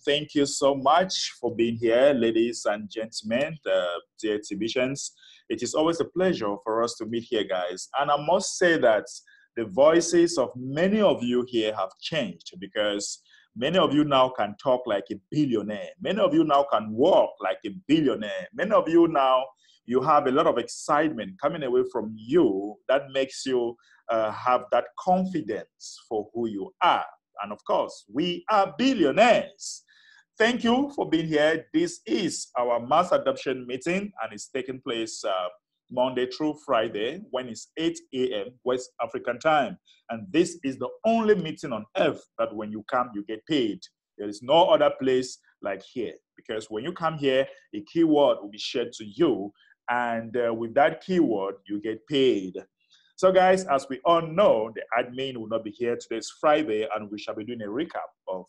Thank you so much for being here, ladies and gentlemen, dear exhibitions. It is always a pleasure for us to meet here, guys. And I must say that the voices of many of you here have changed because many of you now can talk like a billionaire. Many of you now can walk like a billionaire. Many of you now, you have a lot of excitement coming away from you that makes you have that confidence for who you are. And of course, we are billionaires. Thank you for being here. This is our mass adoption meeting, and it's taking place Monday through Friday when it's 8 a.m. West African time. And this is the only meeting on earth that when you come, you get paid. There is no other place like here, because when you come here, a keyword will be shared to you, and with that keyword, you get paid. So guys, as we all know, the admin will not be here. Today's Friday, and we shall be doing a recap of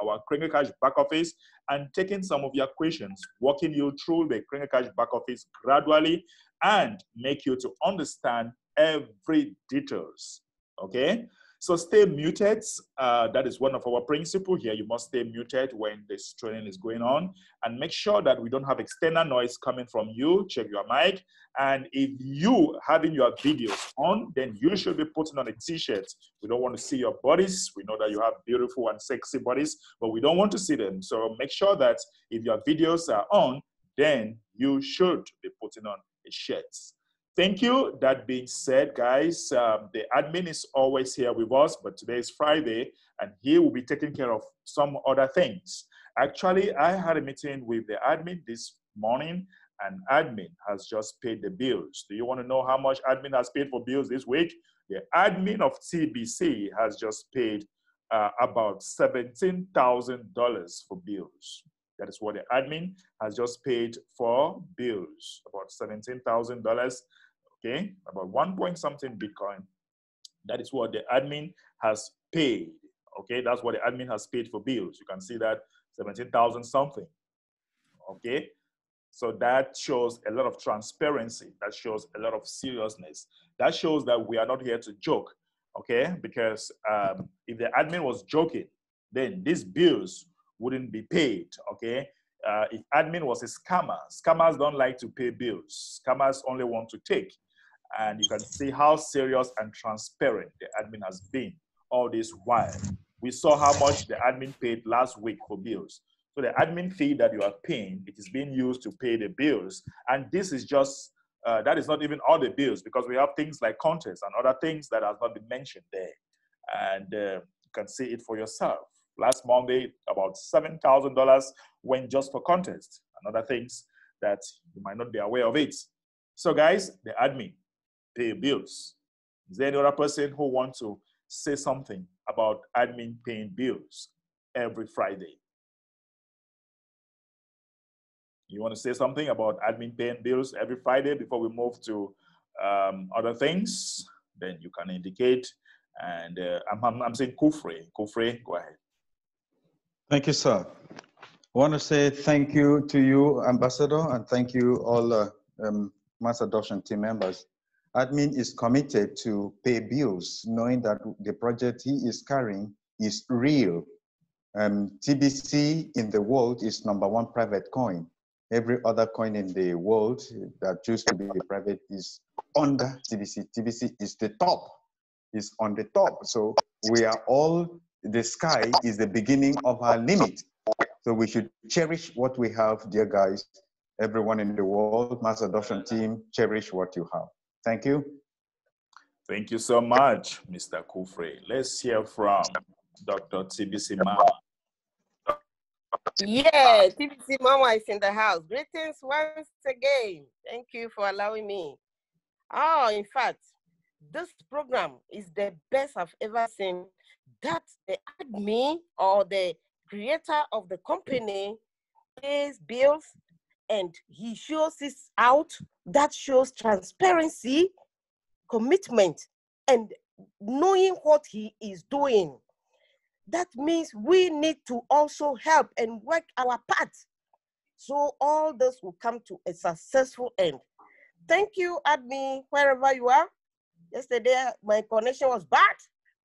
our Crinkle Cash back office and taking some of your questions, walking you through the Crinkle Cash back office gradually and make you to understand every details, okay? So stay muted. That is one of our principles here. You must stay muted when this training is going on, and make sure that we don't have external noise coming from you. Check your mic. And if you having your videos on, then you should be putting on a t-shirt. We don't want to see your bodies. We know that you have beautiful and sexy bodies, but we don't want to see them. So make sure that if your videos are on, then you should be putting on a shirt. Thank you. That being said, guys, the admin is always here with us, but today is Friday, and he will be taking care of some other things. Actually, I had a meeting with the admin this morning, and admin has just paid the bills. Do you want to know how much admin has paid for bills this week? The admin of TBC has just paid about $17,000 for bills. That is what the admin has just paid for bills, about $17,000. Okay, about 1 point something Bitcoin. That is what the admin has paid. Okay, that's what the admin has paid for bills. You can see that 17,000 something. Okay, so that shows a lot of transparency. That shows a lot of seriousness. That shows that we are not here to joke. Okay, because if the admin was joking, then these bills wouldn't be paid. Okay. If admin was a scammer, scammers don't like to pay bills. Scammers only want to take. And you can see how serious and transparent the admin has been all this while. We saw how much the admin paid last week for bills. So the admin fee that you are paying, it is being used to pay the bills. And this is just, that is not even all the bills, because we have things like contests and other things that have not been mentioned there. And you can see it for yourself. Last Monday, about $7,000 went just for contests and other things that you might not be aware of it. So guys, the admin pay bills. Is there any other person who wants to say something about admin paying bills every Friday? You want to say something about admin paying bills every Friday before we move to other things? Then you can indicate. And I'm saying Kufre. Kufre, go ahead. Thank you, sir. I want to say thank you to you, Ambassador, and thank you all mass adoption team members. Admin is committed to pay bills, knowing that the project he is carrying is real. TBC in the world is #1 private coin. Every other coin in the world that used to be private is under TBC. TBC is the top, is on the top. So we are all, the sky is the beginning of our limit. So we should cherish what we have, dear guys. Everyone in the world, mass adoption team, cherish what you have. Thank you. Thank you so much, Mr. Kufre. Let's hear from Dr. TBC Mama. Yeah, TBC Mama is in the house. Greetings once again. Thank you for allowing me. Oh, in fact, this program is the best I've ever seen. That the admin or the creator of the company pays bills and he shows this out. That shows transparency, commitment, and knowing what he is doing. That means we need to also help and work our part. So all this will come to a successful end. Thank you, admin, wherever you are. Yesterday, my connection was bad.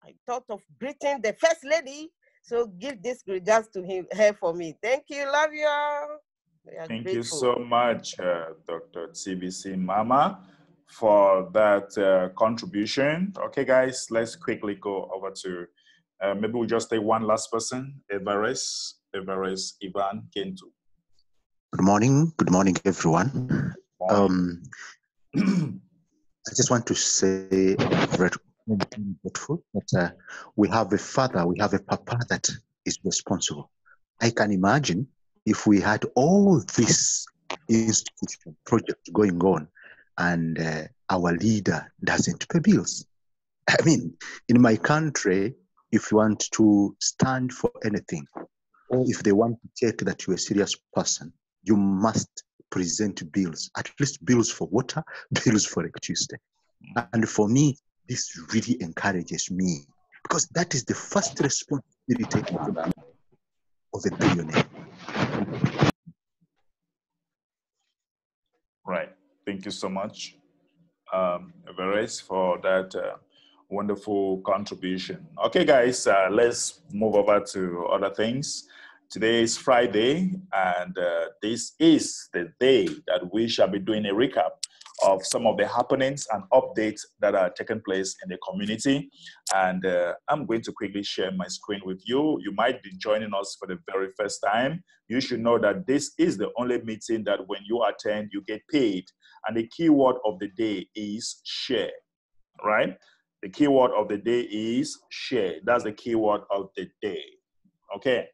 I thought of greeting the First Lady, So give this regards to her for me. Thank you. Love you all. We are Thank you grateful. so much, Dr. TBC Mama, for that contribution. Okay, guys, let's quickly go over to, maybe we'll just take one last person, Everest Ivan Kento. Good morning, everyone. I just want to say I'm very grateful that we have a father, we have a papa that is responsible. I can imagine if we had all this institution project going on and our leader doesn't pay bills. I mean, in my country, if you want to stand for anything, or if they want to check that you're a serious person, you must present bills, at least bills for water, bills for electricity. And for me, this really encourages me because that is the first responsibility of a billionaire. Right. Thank you so much, Everest, for that wonderful contribution. Okay, guys, let's move over to other things. Today is Friday, and this is the day that we shall be doing a recap of some of the happenings and updates that are taking place in the community. And I'm going to quickly share my screen with you. You might be joining us for the very first time. You should know that this is the only meeting that when you attend, you get paid. And the keyword of the day is share, right? The keyword of the day is share. That's the keyword of the day. Okay.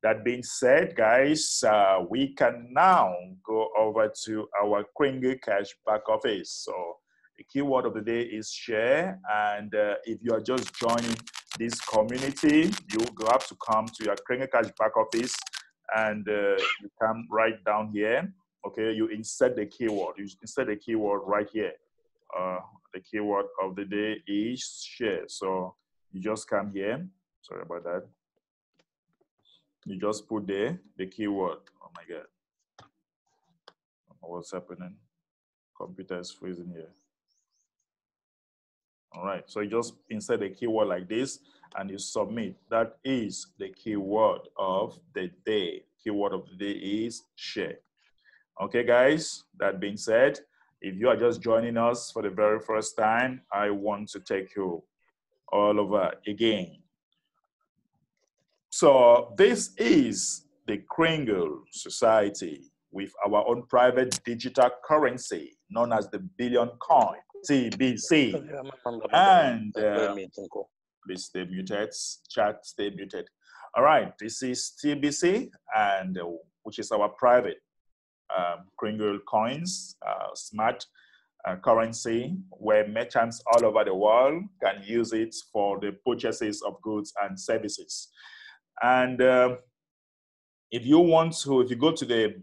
That being said, guys, we can now go over to our Kringle Cash back office. So the keyword of the day is share. And if you are just joining this community, you have to come to your Kringle Cash back office and you come right down here. Okay, you insert the keyword. You insert the keyword right here. The keyword of the day is share. So you just come here. Sorry about that. You just put there the keyword. Oh my God. What's happening? Computer is freezing here. All right. So you just insert the keyword like this and you submit. That is the keyword of the day. Keyword of the day is share. Okay, guys. That being said, if you are just joining us for the very first time, I want to take you all over again. So this is the Kringle Society with our own private digital currency known as the Billion Coin, TBC. And please stay muted, chat, stay muted. All right, this is TBC, and which is our private Kringle coins, smart currency, where merchants all over the world can use it for the purchases of goods and services. And if you go to the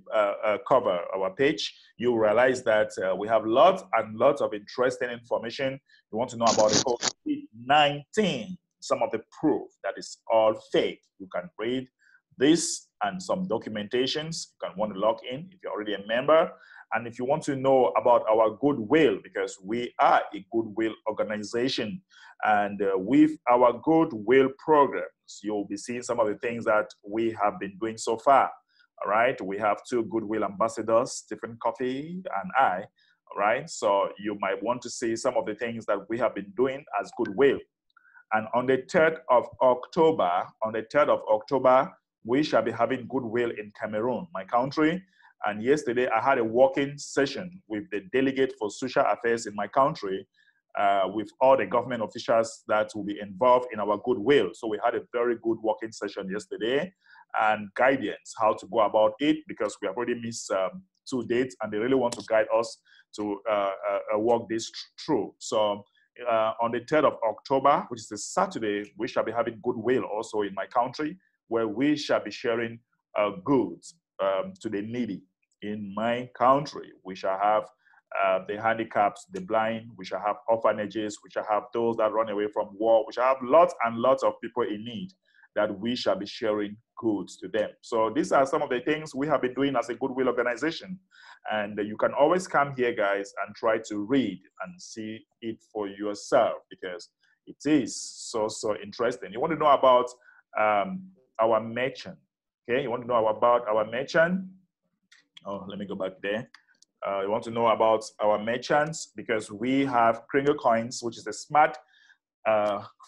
cover of our page, you realize that we have lots and lots of interesting information. You want to know about the COVID-19, some of the proof that is all fake. You can read this and some documentations. You can want to log in if you're already a member. And if you want to know about our goodwill, because we are a goodwill organization, and with our goodwill programs, you'll be seeing some of the things that we have been doing so far. All right, we have 2 goodwill ambassadors, Stephen Coffey and I. All right, so you might want to see some of the things that we have been doing as goodwill. And on the 3rd of October, we shall be having goodwill in Cameroon, my country. And yesterday, I had a walking session with the delegate for social affairs in my country, with all the government officials that will be involved in our goodwill. So we had a very good walking session yesterday and guidance, how to go about it, because we have already missed 2 dates and they really want to guide us to walk this through. So on the 3rd of October, which is a Saturday, we shall be having goodwill also in my country, where we shall be sharing goods to the needy in my country. We shall have the handicapped, the blind, we shall have orphanages, we shall have those that run away from war, we shall have lots and lots of people in need that we shall be sharing goods to them. So these are some of the things we have been doing as a goodwill organization. And you can always come here, guys, and try to read and see it for yourself, because it is so interesting. You want to know about our merchant. Okay, you want to know about our merchant? Oh, let me go back there. You want to know about our merchants because we have Kringle coins, which is a smart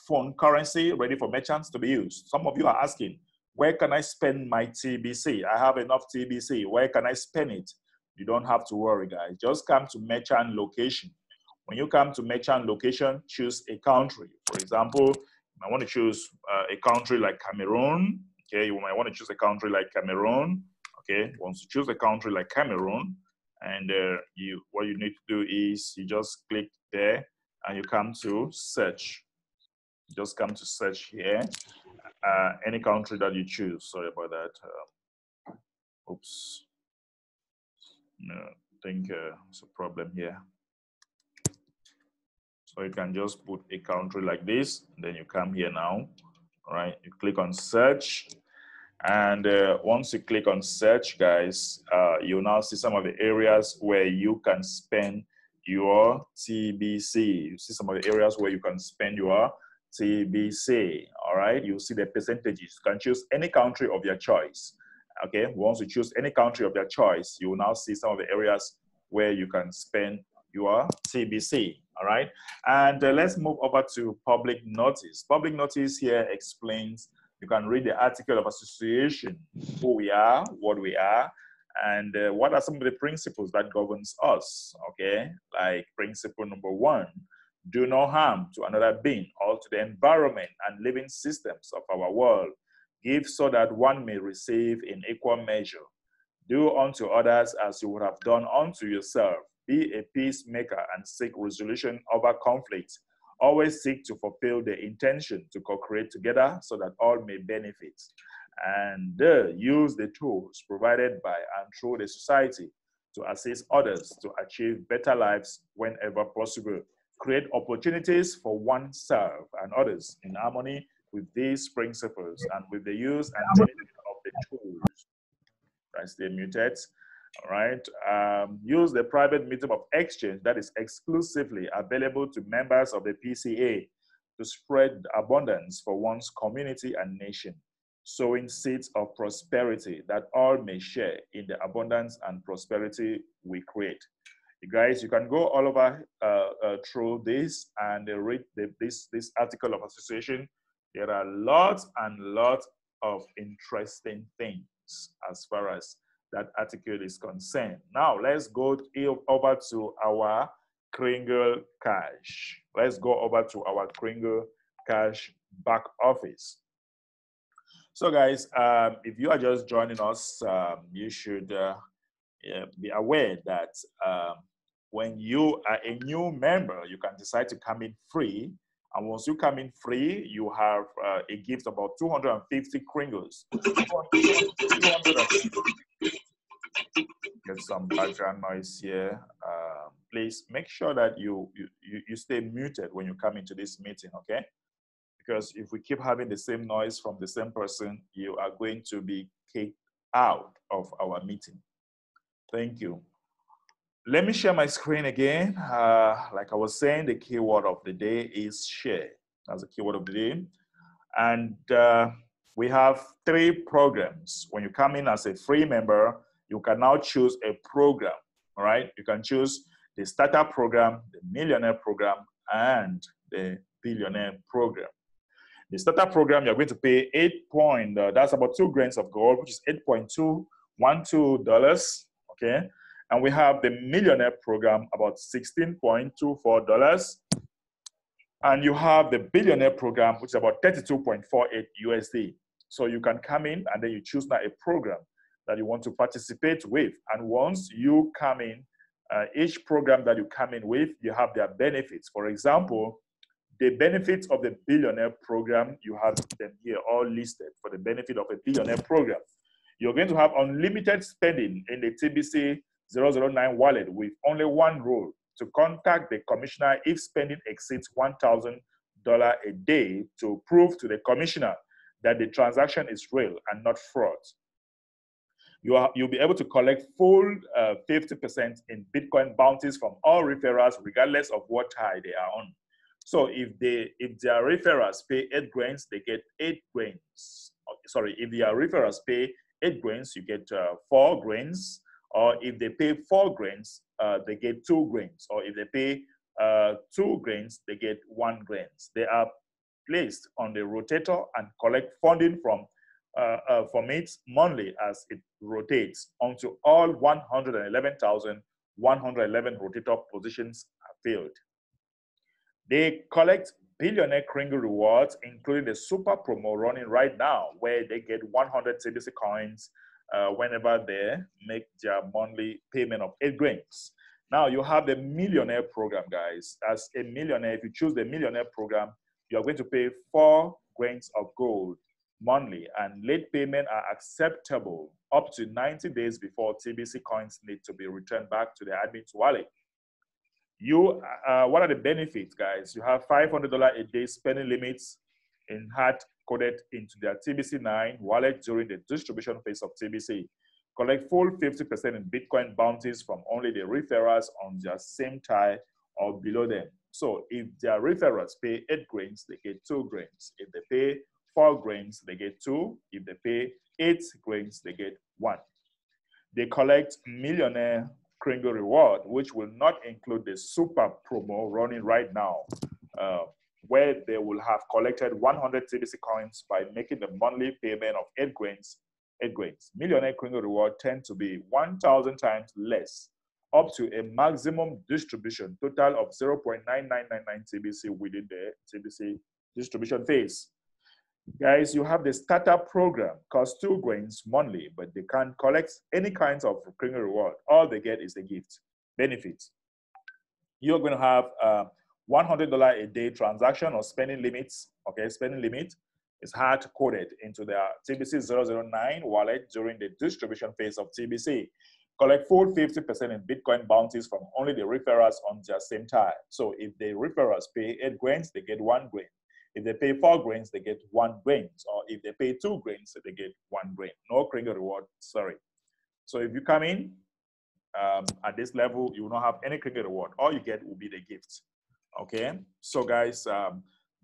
phone currency ready for merchants to be used. Some of you are asking, where can I spend my TBC? I have enough TBC. Where can I spend it? You don't have to worry, guys. Just come to merchant location. When you come to merchant location, choose a country. For example, you might want to choose a country like Cameroon. Okay, you might want to choose a country like Cameroon. Okay, once you choose a country like Cameroon, and what you need to do is you just click there and you come to search. You just come to search here, any country that you choose. Sorry about that. Oops. No, I think there's a problem here. So you can just put a country like this, and then you come here now. All right, you click on search. And once you click on search, guys, you'll now see some of the areas where you can spend your TBC. You see some of the areas where you can spend your TBC. All right, you'll see the percentages. You can choose any country of your choice. Okay, once you choose any country of your choice, you will now see some of the areas where you can spend your TBC. All right, and let's move over to public notice. Public notice here explains. You can read the article of association, who we are, what we are, and what are some of the principles that governs us, okay? Like principle number 1, do no harm to another being or to the environment and living systems of our world. Give so that one may receive in equal measure. Do unto others as you would have done unto yourself. Be a peacemaker and seek resolution over conflicts. Always seek to fulfill the intention to co-create together so that all may benefit. And use the tools provided by and through the society to assist others to achieve better lives whenever possible. Create opportunities for oneself and others in harmony with these principles and with the use and benefit of the tools. I stay muted. All right. Use the private medium of exchange that is exclusively available to members of the PCA to spread abundance for one's community and nation, sowing seeds of prosperity that all may share in the abundance and prosperity we create. You guys, you can go all over through this and read this article of association. There are lots and lots of interesting things as far as that article is concerned. Now, let's go over to our Kringle Cash. Let's go over to our Kringle Cash back office. So guys, if you are just joining us, you should be aware that when you are a new member, you can decide to come in free. And once you come in free, you have a gift about 250 Kringles. Get some background noise here. Please make sure that you stay muted when you come into this meeting, okay? Because if we keep having the same noise from the same person, you are going to be kicked out of our meeting. Thank you. Let me share my screen again. Like I was saying, the keyword of the day is share. That's the keyword of the day. And we have 3 programs. When you come in as a free member, you can now choose a program, all right? You can choose the starter program, the millionaire program, and the billionaire program. The starter program, you're going to pay that's about 2 grains of gold, which is $8.212, okay? And we have the millionaire program, about $16.24. And you have the billionaire program, which is about 32.48 USD. So you can come in and then you choose now a program that you want to participate with. And once you come in, each program that you come in with, you have their benefits. For example, the benefits of the billionaire program, you have them here all listed for the benefit of a billionaire program. You're going to have unlimited spending in the TBC 009 wallet with only one rule: to contact the commissioner if spending exceeds $1,000 a day to prove to the commissioner that the transaction is real and not fraud. You'll be able to collect full 50% in Bitcoin bounties from all referrals, regardless of what tie they are on. So if their referrals pay 8 grains, they get 8 grains. Sorry, if their referrals pay 8 grains, you get 4 grains. Or if they pay 4 grains, they get 2 grains. Or if they pay 2 grains, they get 1 grains. They are placed on the rotator and collect funding from it monthly as it rotates until all 111,111 rotator positions are filled. They collect billionaire Kringle rewards, including the super promo running right now, where they get 100 TBC coins whenever they make their monthly payment of 8 grains. Now you have the millionaire program, guys. As a millionaire, if you choose the millionaire program, you are going to pay 4 grains of gold monthly, and late payment are acceptable up to 90 days before TBC coins need to be returned back to the admin's wallet. What are the benefits, guys? You have $500 a day spending limits in hard-coded into their TBC9 wallet during the distribution phase of TBC. Collect full 50% in Bitcoin bounties from only the referrals on their same tie or below them. So if their referrals pay 8 grains, they get 2 grains. If they pay 4 grains, they get 2. If they pay 8 grains, they get 1. They collect millionaire Kringle reward, which will not include the super promo running right now, where they will have collected 100 TBC coins by making the monthly payment of 8 grains. 8 grains. Millionaire Kringle reward tend to be 1,000 times less, up to a maximum distribution total of 0.9999 TBC within the TBC distribution phase. Guys, you have the startup program, costs 2 grains monthly, but they can't collect any kinds of Kringle reward. All they get is the gift benefits. You're going to have $100 a day transaction or spending limits. Okay, spending limit is hard coded into their TBC 009 wallet during the distribution phase of TBC. Collect full 50% in Bitcoin bounties from only the referrals on their same tie. So if the referrals pay 8 grains, they get 1 grain. If they pay 4 grains, they get 1 grain. Or if they pay 2 grains, they get 1 grain. No Kringle reward, sorry. So if you come in at this level, you will not have any Kringle reward. All you get will be the gift. Okay? So guys,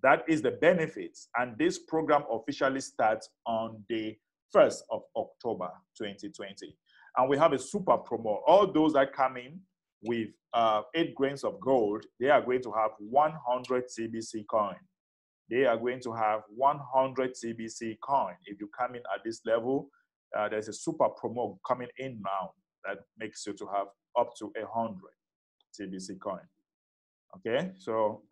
that is the benefits. And this program officially starts on the 1st of October, 2020. And we have a super promo. All those that come in with 8 grains of gold, they are going to have 100 TBC coin. They are going to have 100 TBC coin. If you come in at this level, there's a super promo coming in now that makes you to have up to 100 TBC coin. Okay, so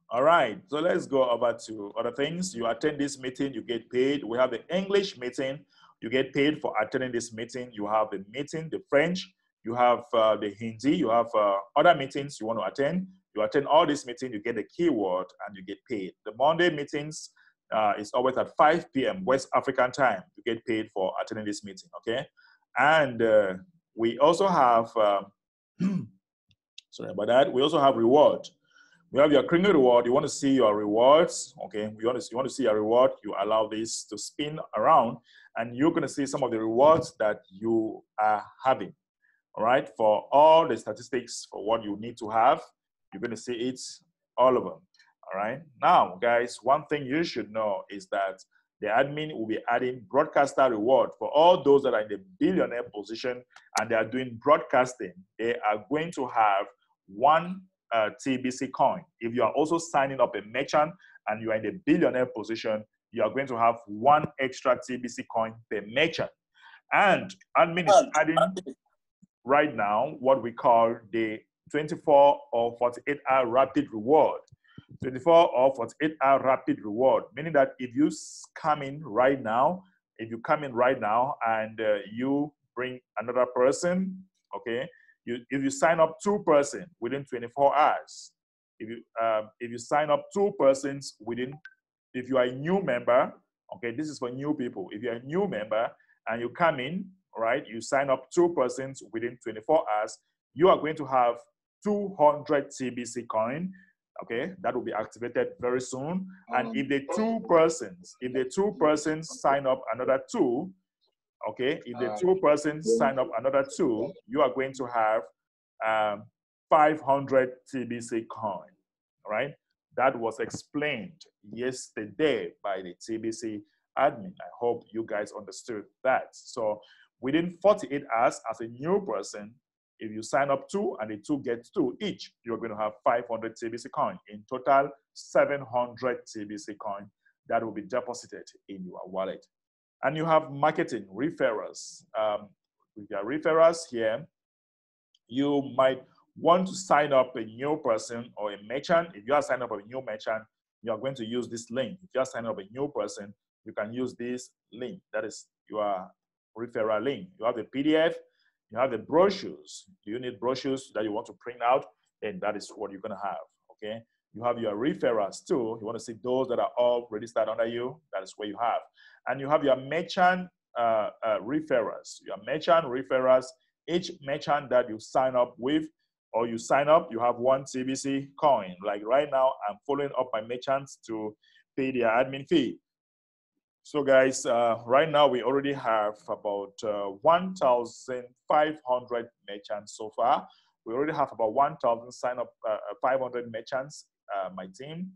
all right, so let's go over to other things. You attend this meeting, you get paid. We have the English meeting, you get paid for attending this meeting. You have the meeting, the French, you have the Hindi, you have other meetings you want to attend. You attend all these meetings, you get a keyword, and you get paid. The Monday meetings is always at 5 p.m. West African time. You get paid for attending this meeting, okay? And we also have, sorry about that, we also have reward. We have your Kringle reward. You want to see your rewards, okay? You want to see your reward, you allow this to spin around, and you're going to see some of the rewards that you are having, all right? For all the statistics for what you need to have, you're going to see it, all of them, all right? Now, guys, one thing you should know is that the admin will be adding broadcaster reward for all those that are in the billionaire position and they are doing broadcasting. They are going to have 1 TBC coin. If you are also signing up a merchant and you are in the billionaire position, you are going to have 1 extra TBC coin per merchant. And admin is adding right now what we call the 24 or 48-hour rapid reward. 24 or 48-hour rapid reward, meaning that if you come in right now, and you bring another person, okay, if you sign up 2 persons within 24 hours, if you sign up 2 persons within, if you are a new member, okay, this is for new people. If you're a new member and you come in, right, you sign up 2 persons within 24 hours, you are going to have 200 TBC coin, okay, that will be activated very soon. And if the 2 persons sign up another 2, okay, if the 2 persons sign up another 2, you are going to have 500 TBC coin. all right? That was explained yesterday by the TBC admin. I hope you guys understood that. So within 48 hours, as a new person, if you sign up 2 and the 2 get 2 each, you're going to have 500 TBC coin. In total, 700 TBC coin that will be deposited in your wallet. And you have marketing referrals. With your referrals here, you might want to sign up a new person or a merchant. If you are signing up a new merchant, you are going to use this link. If you are signing up a new person, you can use this link. That is your referral link. You have the PDF, you have the brochures. Do you need brochures that you want to print out? Then that is what you're going to have, okay? You have your referrals too. You want to see those that are all registered under you. That is where you have. And you have your merchant referrals. Your merchant referrals, each merchant that you sign up with or you sign up, you have 1 TBC coin. Like right now, I'm following up my merchants to pay their admin fee. So guys, right now we already have about 1,500 merchants so far. We already have about 1,000 sign up, 500 merchants, my team.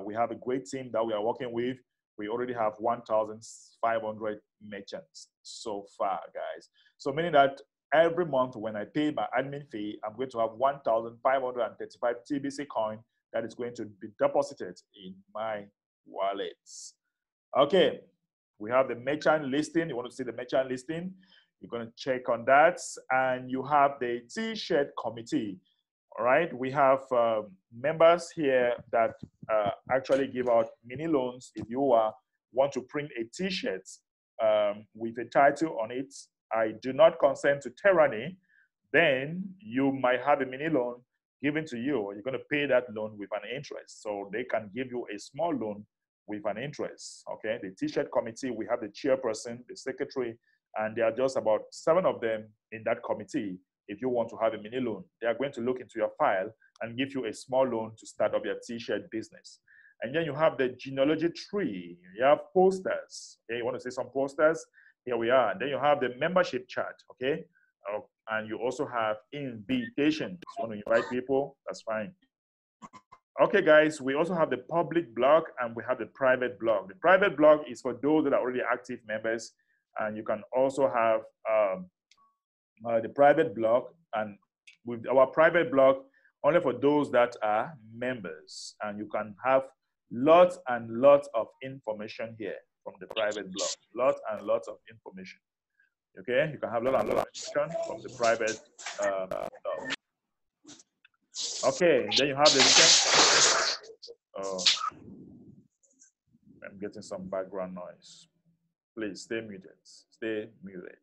We have a great team that we are working with. We already have 1,500 merchants so far, guys. So meaning that every month when I pay my admin fee, I'm going to have 1,535 TBC coin that is going to be deposited in my wallets. Okay, we have the merchant listing. You want to see the merchant listing? You're going to check on that. And you have the T-shirt committee. All right, we have members here that actually give out mini loans. If you want to print a T-shirt with a title on it, I do not consent to tyranny, then you might have a mini loan given to you. You're going to pay that loan with an interest. So they can give you a small loan with an interest, okay? The T-shirt committee, we have the chairperson, the secretary, and there are just about 7 of them in that committee. If you want to have a mini loan, they are going to look into your file and give you a small loan to start up your T-shirt business. And then you have the genealogy tree. You have posters. Okay, you want to see some posters? Here we are. And then you have the membership chart, okay? And you also have invitations. You want to invite people? That's fine. Okay, guys, we also have the public blog and we have the private blog. The private blog is for those that are already active members, and you can also have the private blog. And with our private blog, only for those that are members, and you can have lots and lots of information here from the private blog. Lots and lots of information. Okay, you can have lots and lots of information from the private blog. Okay, then you have the I'm getting some background noise. Please stay muted. Stay muted.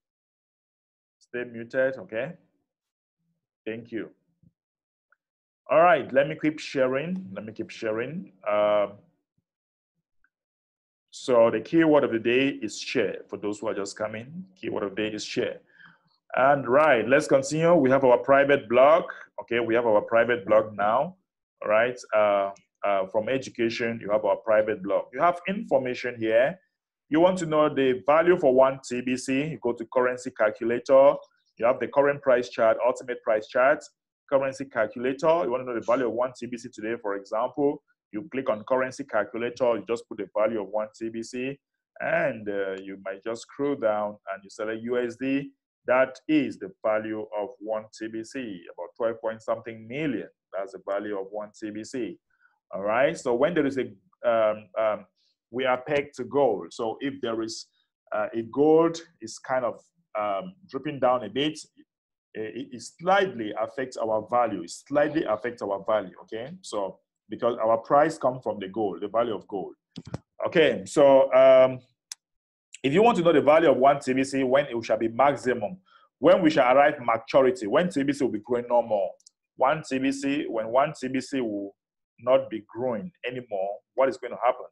Stay muted, okay? Thank you. All right, let me keep sharing. Let me keep sharing. So the keyword of the day is share. For those who are just coming, keyword of the day is share. And right, let's continue. We have our private blog. Okay, we have our private blog now. All right, from education, you have our private blog. You have information here. You want to know the value for 1 TBC, you go to currency calculator. You have the current price chart, ultimate price chart, currency calculator. You want to know the value of 1 TBC today, for example. You click on currency calculator, you just put the value of 1 TBC, and you might just scroll down and you select USD. That is the value of 1 TBC, about 12 point something million. That's the value of 1 TBC. All right. So when there is a, we are pegged to gold. So if there is a gold is kind of dropping down a bit, it slightly affects our value. It slightly affects our value. Okay. So because our price comes from the gold, the value of gold. Okay. So if you want to know the value of 1 TBC, when it shall be maximum, when we shall arrive maturity, when TBC will be growing no more. 1 TBC, when 1 TBC will not be growing anymore, what is going to happen?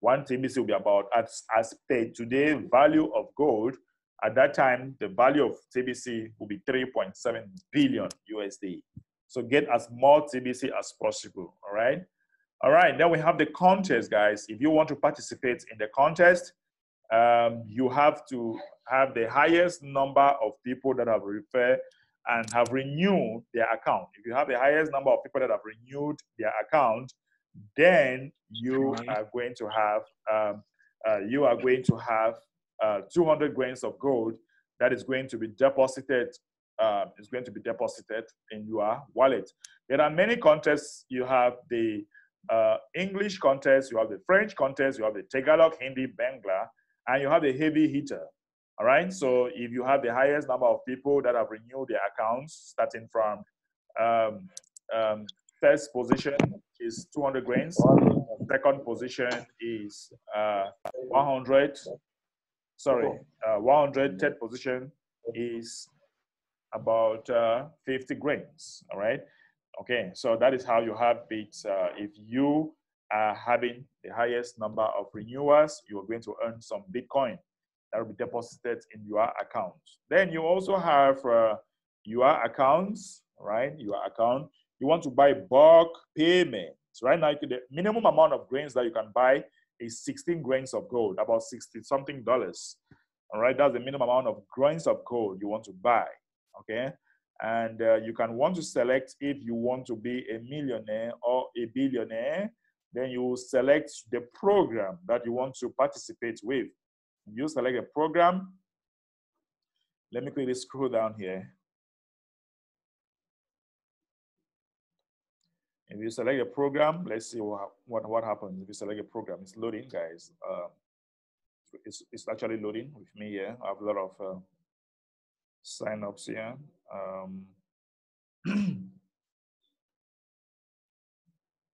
1 TBC will be about, as per today value of gold, at that time, the value of TBC will be 3.7 billion USD. So get as more TBC as possible, all right? All right, then we have the contest, guys. If you want to participate in the contest, you have to have the highest number of people that have referred and have renewed their account. If you have the highest number of people that have renewed their account, then you are going to have 200 grains of gold that is going to be deposited. In your wallet. There are many contests. You have the English contest, you have the French contest, you have the Tagalog, Hindi, Bangla, and you have the heavy hitter. All right. So if you have the highest number of people that have renewed their accounts, starting from first position is 200 grains. Second position is 100. Sorry, 100. Third position is about 50 grains. All right. Okay. So that is how you have it. If you are having the highest number of renewals, you are going to earn some Bitcoin that will be deposited in your account. Then you also have your accounts, right? Your account. You want to buy bulk payments. Right now, the minimum amount of grains that you can buy is 16 grains of gold, about $60-something. All right, that's the minimum amount of grains of gold you want to buy. Okay, and you can want to select if you want to be a millionaire or a billionaire. Then you select the program that you want to participate with. You select a program. Let me quickly scroll down here. If you select a program, let's see what happens. If you select a program, it's loading, guys. It's actually loading with me here. I have a lot of sign-ups here.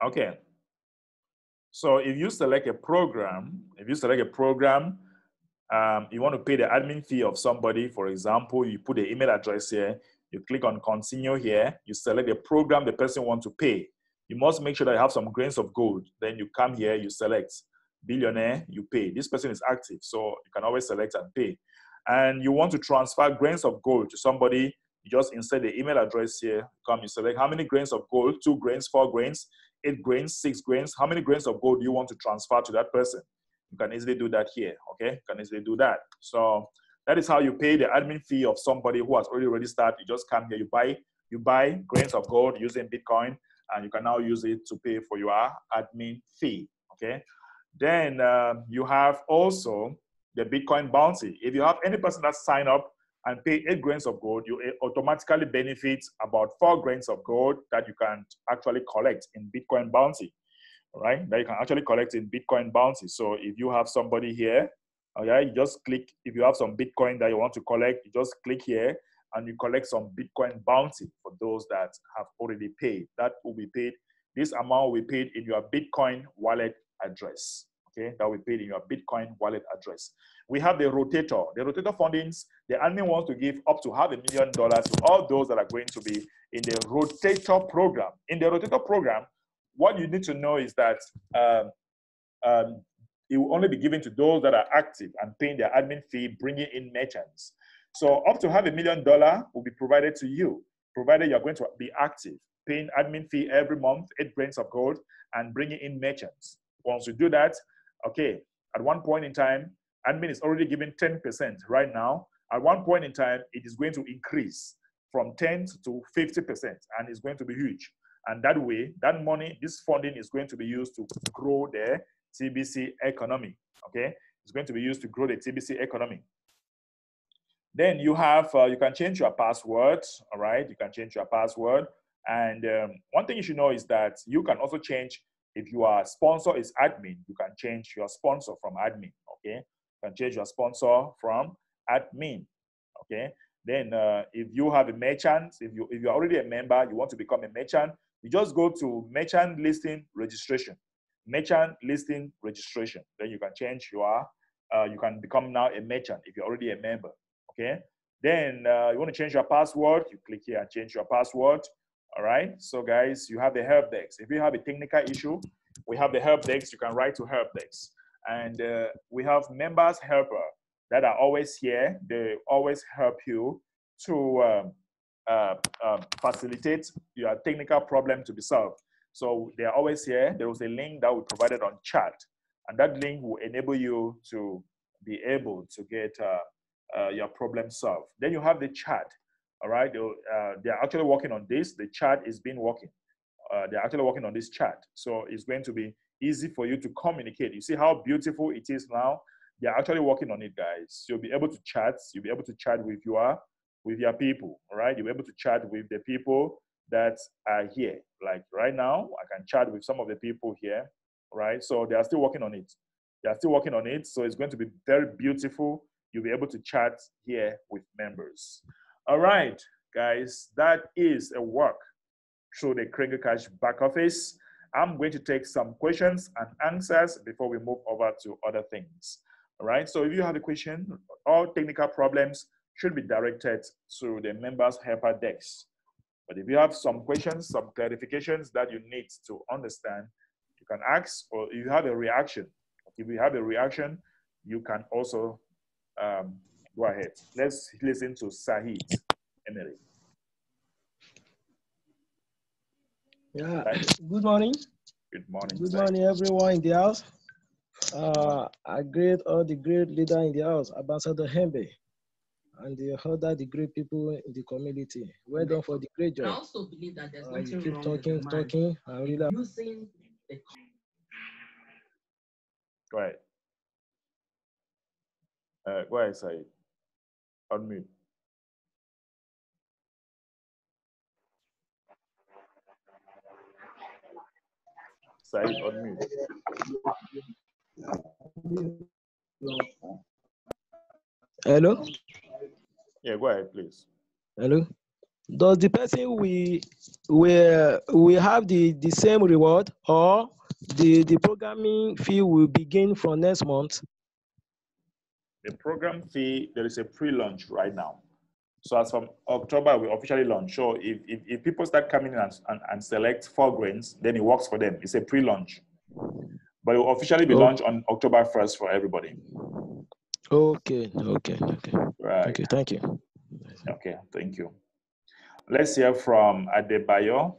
Okay. So if you select a program, you want to pay the admin fee of somebody. For example, you put the email address here, you click on continue here, you select the program the person wants to pay. You must make sure that you have some grains of gold. Then you come here, you select billionaire, you pay. This person is active, so you can always select and pay. And you want to transfer grains of gold to somebody, you just insert the email address here, come, you select how many grains of gold, 2 grains, 4 grains, 8 grains, 6 grains, how many grains of gold do you want to transfer to that person? You can easily do that here, okay? You can easily do that. So that is how you pay the admin fee of somebody who has already registered. You just come here, you buy grains of gold using Bitcoin, and you can now use it to pay for your admin fee, okay? Then you have also the Bitcoin bounty. If you have any person that sign up and pay 8 grains of gold, you automatically benefit about 4 grains of gold that you can actually collect in Bitcoin bounty, right? That you can actually collect in Bitcoin bounty. So if you have somebody here, okay, you just click, if you have some Bitcoin that you want to collect, you just click here and you collect some Bitcoin bounty for those that have already paid. That will be paid, this amount will be paid in your Bitcoin wallet address. Okay, that will be paid in your Bitcoin wallet address. We have the rotator. The rotator fundings, the admin wants to give up to $500,000 to all those that are going to be in the rotator program. In the rotator program, what you need to know is that it will only be given to those that are active and paying their admin fee, bringing in merchants. So up to $500,000 will be provided to you, provided you're going to be active, paying admin fee every month, 8 grains of gold, and bringing in merchants. Once you do that, okay, at one point in time, admin is already giving 10% right now. At one point in time, it is going to increase from 10 to 50%, and it's going to be huge. And that way, that money, this funding is going to be used to grow the TBC economy, okay? It's going to be used to grow the TBC economy. Then you have, you can change your password, all right? You can change your password. And one thing you should know is that you can also change, if your sponsor is admin, you can change your sponsor from admin, okay? You can change your sponsor from admin, okay? Then if you have a merchant, if you're already a member, you want to become a merchant, you just go to merchant listing registration. Merchant listing registration. Then you can change your, you can become now a merchant if you're already a member, okay? Then you want to change your password, you click here and change your password, all right? So guys, you have the help desk. If you have a technical issue, we have the help desk, you can write to help desk. And we have members helper that are always here. They always help you to facilitate your technical problem to be solved. So they're always here. There was a link that we provided on chat, and that link will enable you to be able to get your problem solved. Then you have the chat. All right, they're actually working on this. The chat is being working. They're actually working on this chat. So it's going to be easy for you to communicate. You see how beautiful it is now? They're actually working on it, guys. You'll be able to chat. You'll be able to chat with your people, all right? You'll be able to chat with the people that are here. Like right now, I can chat with some of the people here, right? So they are still working on it. They are still working on it. So it's going to be very beautiful. You'll be able to chat here with members. All right, guys, that is a work through the Kringle Cash back office. I'm going to take some questions and answers before we move over to other things. All right, so if you have a question, all technical problems should be directed to the members helper desk. But if you have some questions, some clarifications that you need to understand, you can ask, or if you have a reaction. If you have a reaction, you can also go ahead. Let's listen to Sahid Emily. Yeah, good morning. Good morning. Good morning, everyone in the house. I greet all the great leader in the house, Ambassador Hembe, and the other great people in the community. Well done for the great job. I also believe that there's nothing you keep wrong talking, with the man and really using the. Go ahead. Go ahead, Said. Unmute. Said, unmute. Hello? Yeah, go ahead, please. Hello? Does the person we have the same reward, or the programming fee will begin from next month? The program fee, there is a pre-launch right now. So as from October, we officially launch. So if people start coming in and select 4 grains, then it works for them. It's a pre-launch. But it will officially be launched on October 1st for everybody. Okay. Right. Okay, thank you. Okay, thank you. Let's hear from Adebayo.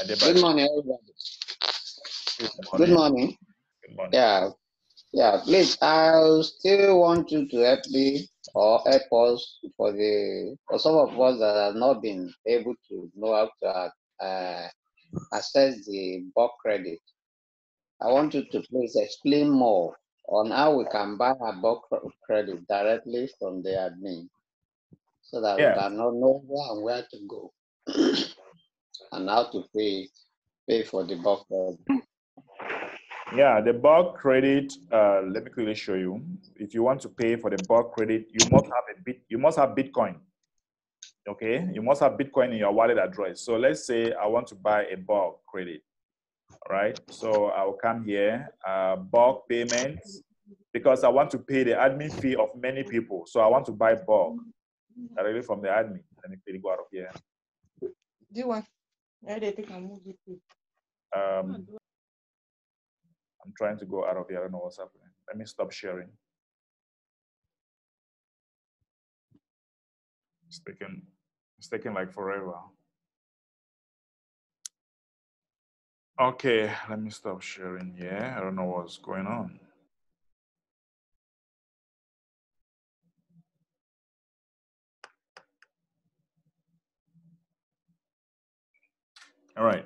Good morning, everybody. Good morning. Good morning. Yeah. Please, I still want you to help me or help us for some of us that have not been able to know how to access the bulk credit. I want you to please explain more on how we can buy a bulk credit directly from the admin, so that we can know where to go and how to pay for the bulk credit. Yeah, the bulk credit, let me quickly show you. If you want to pay for the bulk credit, you must have Bitcoin. Okay, you must have Bitcoin in your wallet address. So let's say I want to buy a bulk credit. All right, so I'll come here, bulk payments, because I want to pay the admin fee of many people. So I want to buy bulk directly from the admin. Let me quickly go out of here. Do you want? Where they think I move it to? I'm trying to go out of here. I don't know what's happening. Let me stop sharing. It's taking like forever. Okay, let me stop sharing here. I don't know what's going on. All right.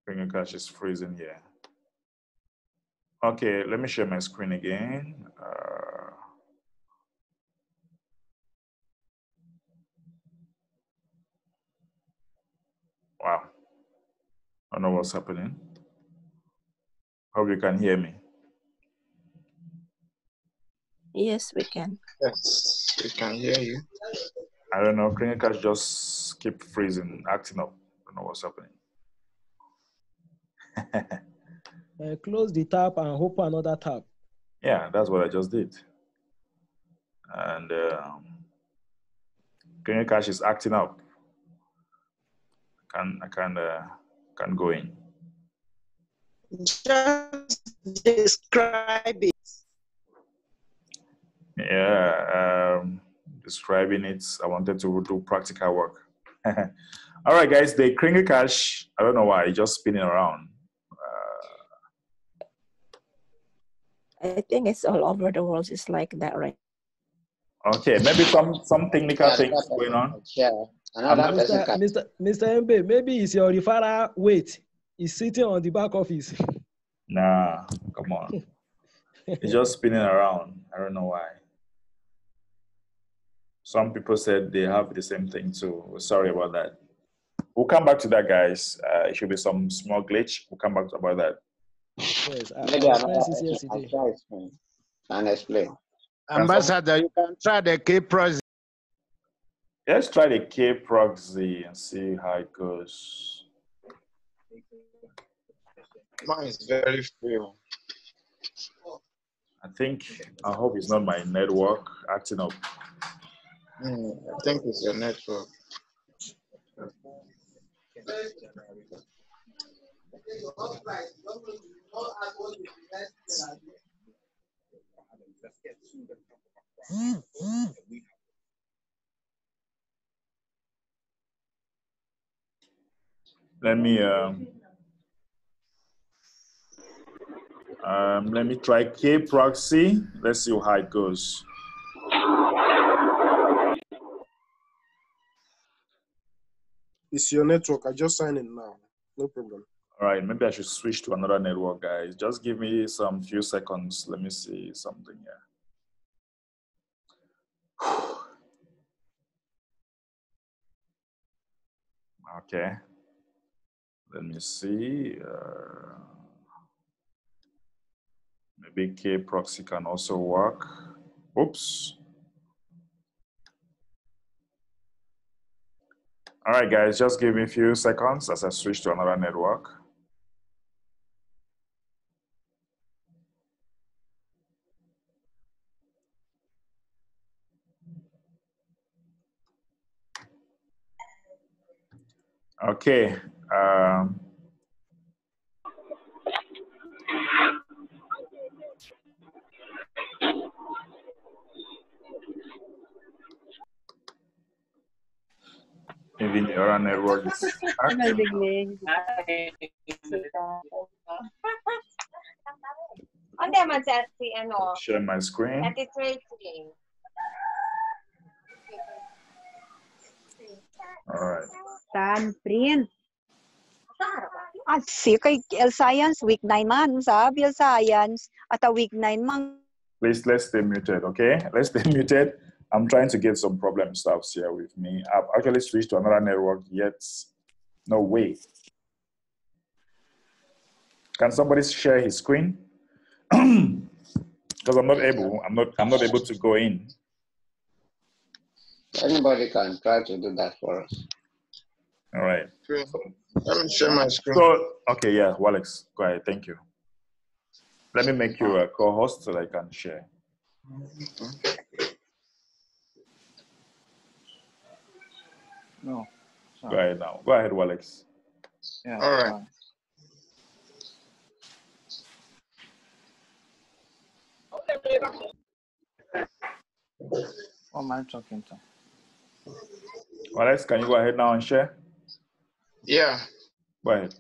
Kringle Cash is freezing here. Okay, let me share my screen again. Wow. I don't know what's happening. Hope you can hear me. Yes, we can. Yes, we can hear you. I don't know. Kringle Cash just keep freezing, acting up. I don't know what's happening. Close the tab and open another tab. Yeah, that's what I just did. And Kringle Cash is acting up. I can go in. Just describe it. Yeah, describing it. I wanted to do practical work. All right, guys, the Kringle Cash, I don't know why, it's just spinning around. I think it's all over the world. It's like that, right? Okay, maybe some technical Yeah, things another going person on. can share. I'm Another not, person can. Mr. MB, maybe it's your referral weight. He's sitting on the back office. nah, come on. It's just spinning around. I don't know why. Some people said they have the same thing too. Sorry about that. We'll come back to that, guys. It should be some small glitch. We'll come back about that. Yes, Maybe I another experienced this person can yesterday. share his screen and explain. Ambassador, you can try the K proxy. Let's try the K proxy and see how it goes. Mine is very free. I hope it's not my network acting up. I think it's your network. Let me try K proxy. Let's see how it goes. It's your network. I just signed in now. No problem. All right, maybe I should switch to another network, guys. Just give me some few seconds. Let me see something here. Okay. Let me see. Maybe K proxy can also work. Oops. All right, guys, just give me a few seconds as I switch to another network. Okay. Maybe the other network is active. Share my screen. All right. Prin. Si kay Science week 9 man sabi Science at a week 9 man. Please, let's stay muted, okay? Let's stay muted. I'm trying to get some problem stuffs here with me. I've actually switched to another network, yet no way. Can somebody share his screen? Because I'm not able to go in. Anybody can try to do that for us. All right. Let me share my screen. So, okay, yeah, Alex, go ahead. Thank you. Let me make you a co-host so that I can share. No. Go ahead now. Go ahead, Alex. Yeah. All right. What am I talking to? Alex, can you go ahead now and share? Yeah. Go ahead.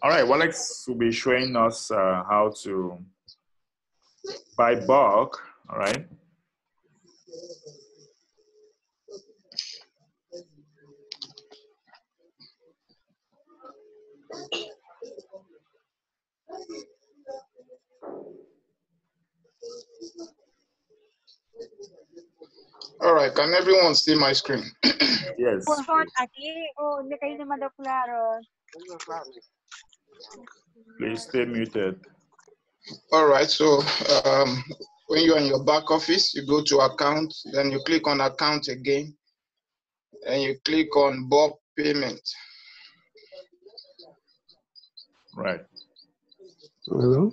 All right, Alex will be showing us how to buy bulk. All right. All right. Can everyone see my screen? Yes. Please stay muted. All right. So when you're in your back office, you go to account, then you click on account again, and you click on bulk payment. Right. Hello?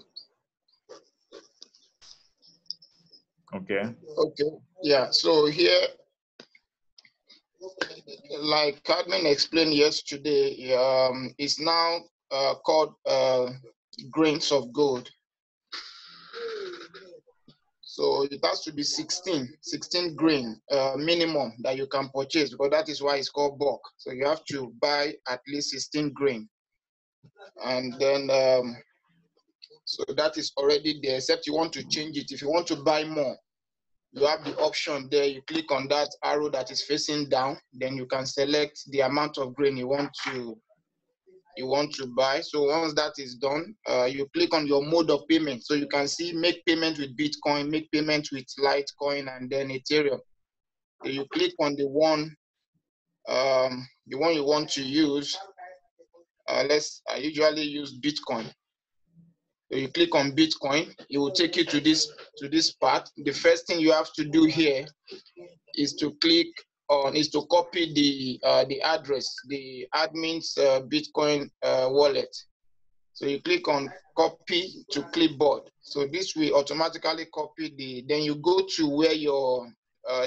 Okay. Okay. Yeah. So here, like Carmen explained yesterday, it's now called grains of gold. So it has to be 16 grain minimum that you can purchase, because that is why it's called bulk. So you have to buy at least 16 grain. And then So that is already there, except you want to change it. If you want to buy more, you have the option there. You click on that arrow that is facing down, then you can select the amount of grain you want to buy. So once that is done, you click on your mode of payment. So you can see make payment with Bitcoin, make payment with Litecoin, and then Ethereum. So you click on the one you want to use. I usually use Bitcoin. So you click on Bitcoin, it will take you to this part. The first thing you have to do here is to copy the address, the admin's Bitcoin wallet. So you click on copy to clipboard. So this will automatically copy then you go to where your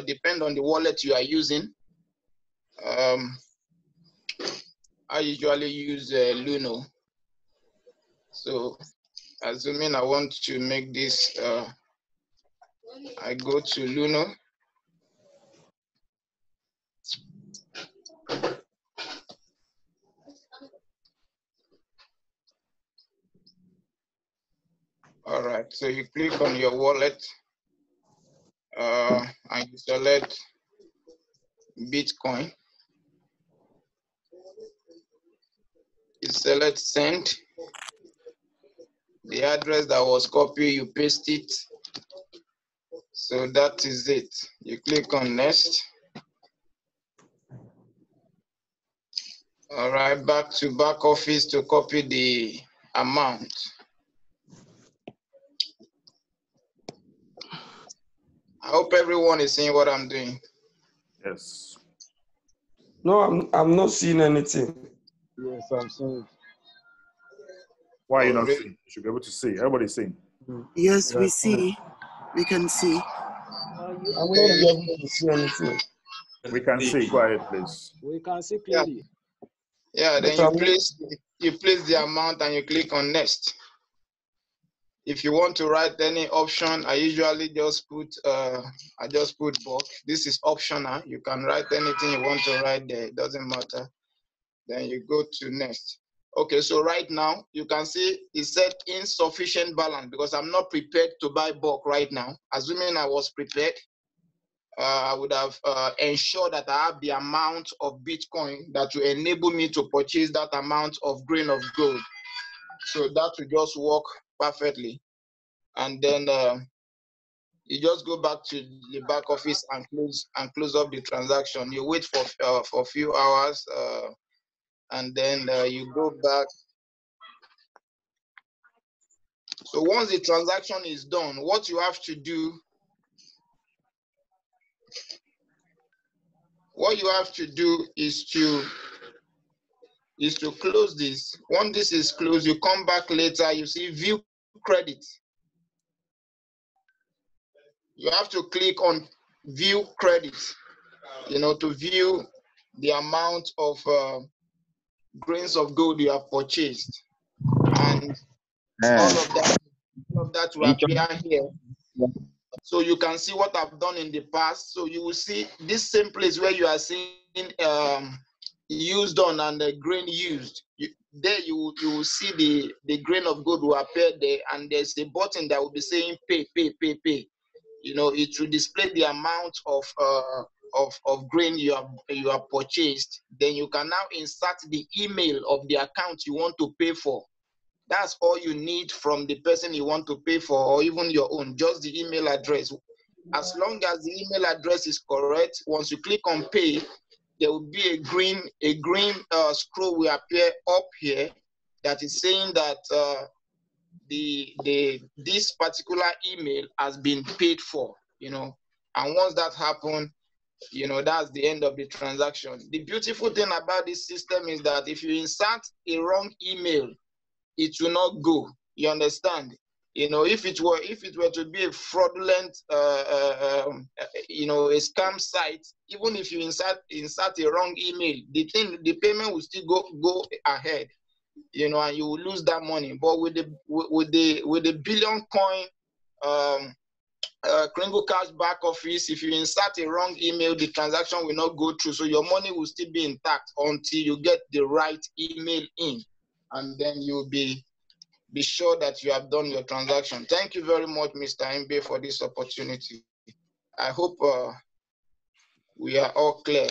depend on the wallet you are using. I usually use Luno. So assuming I want to make this, I go to Luno. All right, so you click on your wallet and you select Bitcoin. You select send. The address that was copied, you paste it. So that is it. You click on next. All right, back to back office to copy the amount. I hope everyone is seeing what I'm doing. Yes. No, I'm not seeing anything. Yes, I'm seeing. Why are you Oh, not really? seeing? You should be able to see. Everybody's seeing. Yes, we see. We can see. I'm not able to see anything. We can see. Go ahead, please. We can see Yeah. clearly. Yeah, then But you place the amount and you click on next. If you want to write any option, I usually just put bulk. This is optional. You can write anything you want to write there. It doesn't matter. Then you go to next. Okay, so right now you can see it said insufficient balance because I'm not prepared to buy bulk right now. Assuming I was prepared, I would have ensured that I have the amount of Bitcoin that will enable me to purchase that amount of grain of gold. So that will just work perfectly. And then you just go back to the back office and close up the transaction. You wait for a few hours, and then you go back. So once the transaction is done, what you have to do is to close this. Once this is closed, you come back later, you see view credit. You have to click on view credit, to view the amount of grains of gold you have purchased. And all of that will appear here. So you can see what I've done in the past. So you will see this same place where you are seeing used on and the grain used. There you will see the grain of gold will appear there, and there's a button that will be saying pay. It will display the amount of grain you have purchased. Then you can now insert the email of the account you want to pay for. That's all you need from the person you want to pay for, or even your own, just the email address. As long as the email address is correct, once you click on pay, there will be a green scroll will appear up here that is saying that this particular email has been paid for, and once that happens, that's the end of the transaction. The beautiful thing about this system is that if you insert a wrong email, it will not go. You understand? If it were to be a fraudulent, a scam site, even if you insert a wrong email, the payment will still go ahead, and you will lose that money. But with the billion coin Kringle Cash back office, if you insert a wrong email, the transaction will not go through. So your money will still be intact until you get the right email in, and then you'll be be sure that you have done your transaction. Thank you very much, Mr. Mbe, for this opportunity. I hope we are all clear.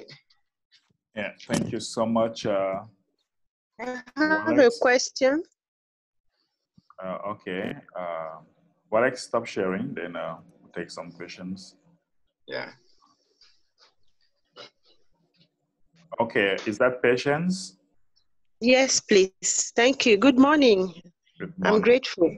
Yeah, thank you so much. I have a question. Okay. Walex, stop sharing, then we'll take some questions. Yeah. Okay, is that Patience? Yes, please. Thank you. Good morning. Good morning. I'm grateful.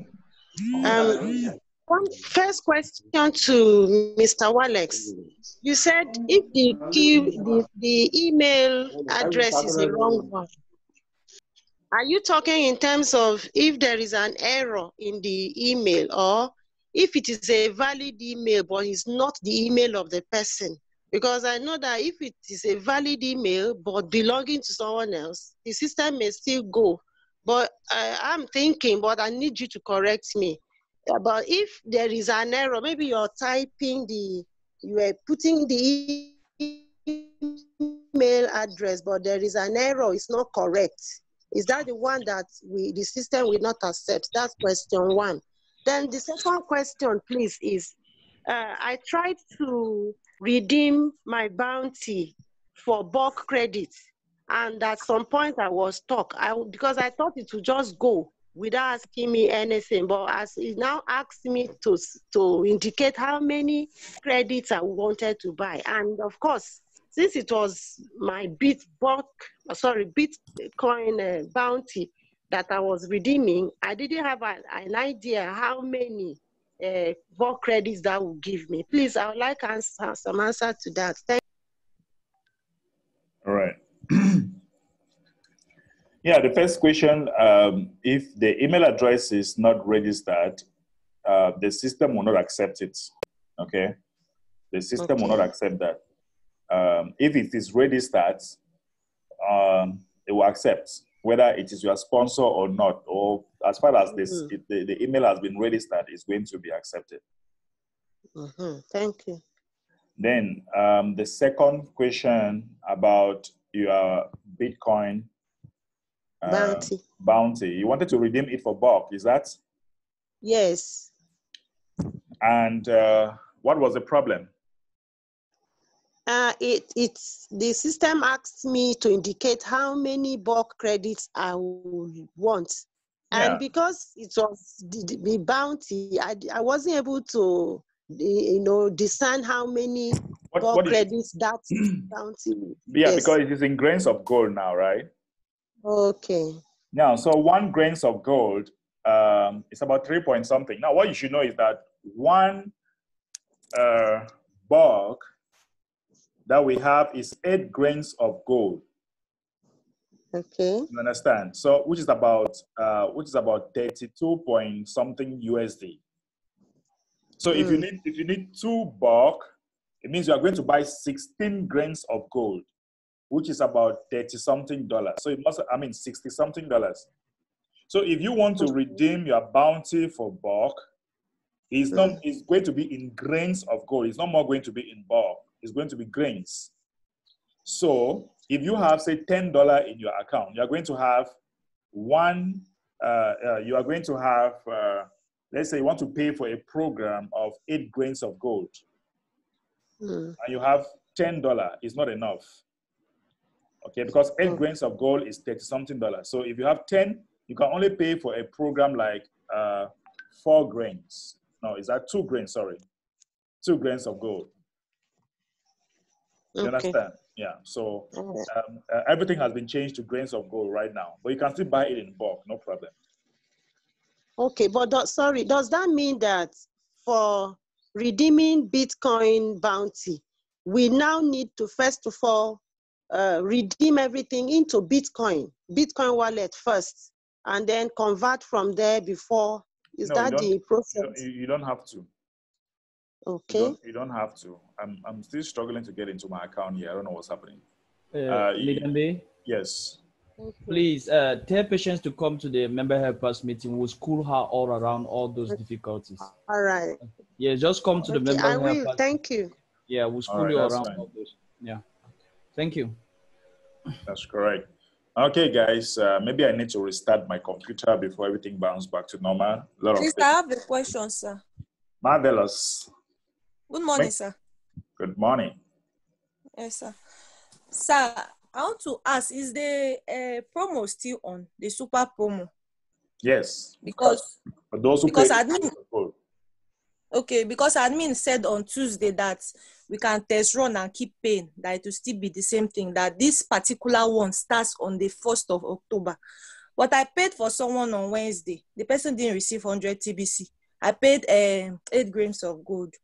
One first question to Mr. Walex. You said if the email address is a wrong one, are you talking in terms of if there is an error in the email, or if it is a valid email but it's not the email of the person? Because I know that if it is a valid email but belonging to someone else, the system may still go. But I'm thinking, but I need you to correct me. But if there is an error, maybe you're typing you are putting the email address, but there is an error, it's not correct. Is that the one that the system will not accept? That's question one. Then the second question, please, is I tried to redeem my bounty for bulk credit, and at some point I was stuck because I thought it would just go without asking me anything. But as it now asked me to indicate how many credits I wanted to buy, and of course, since it was my Bitcoin bounty that I was redeeming, I didn't have an idea how many bulk credits that would give me. Please, I would like some answer to that. Thank you. All right. Yeah, the first question, if the email address is not registered, the system will not accept it, okay? The system will not accept that. If it is registered, it will accept whether it is your sponsor or not, or as far as this, the email has been registered, it's going to be accepted. Thank you. Then the second question about your Bitcoin bounty. You wanted to redeem it for bulk, is that? Yes. And what was the problem? The system asked me to indicate how many bulk credits I would want. Yeah. And because it was the bounty, I wasn't able to, discern how many bulk credits that bounty. Yeah, yes. Because it is in grains of gold now, right? Okay. Now, so 1 grains of gold is about 3 point something. Now, what you should know is that one bulk that we have is 8 grains of gold. Okay. You understand? So, which is about 32 point something USD. So, if you need 2 bulk, it means you are going to buy 16 grains of gold, which is about $30 something. So it must, 60 something dollars. So if you want to redeem your bounty for bulk, it's going to be in grains of gold. It's not more going to be in bulk. It's going to be grains. So if you have, say, $10 in your account, you are going to have let's say you want to pay for a program of 8 grains of gold. And you have $10, it's not enough. Okay, because 8 grains of gold is $30 something. So if you have 10, you can only pay for a program like 4 grains. No, is that 2 grains? Sorry, 2 grains of gold. You understand? Yeah. So everything has been changed to grains of gold right now, but you can still buy it in bulk, no problem. Okay, but does that mean that for redeeming Bitcoin bounty, we now need to first of all redeem everything into Bitcoin wallet first, and then convert from there before? That the process? You don't have to. Okay. You don't have to. I'm still struggling to get into my account here. I don't know what's happening. Lidambe? Yes. Please tell patients to come to the member helpers meeting. We'll school her all around all those difficulties. All right. Yeah, just come to the member helpers. I will. Thank you. Yeah, we'll school you around all those. Yeah. Thank you. That's correct. Okay, guys, maybe I need to restart my computer before everything bounces back to normal. A lot Please, of I have a question, sir. marvelous. Good morning, sir. Good morning. Yes, sir. Sir, I want to ask, is the promo still on, the super promo? Yes. Because for those who because pay, admin, okay, because admin said on Tuesday that we can test run and keep paying, that it will still be the same thing, that this particular one starts on the 1st of October. But I paid for someone on Wednesday. The person didn't receive 100 TBC. I paid 8 grains of gold.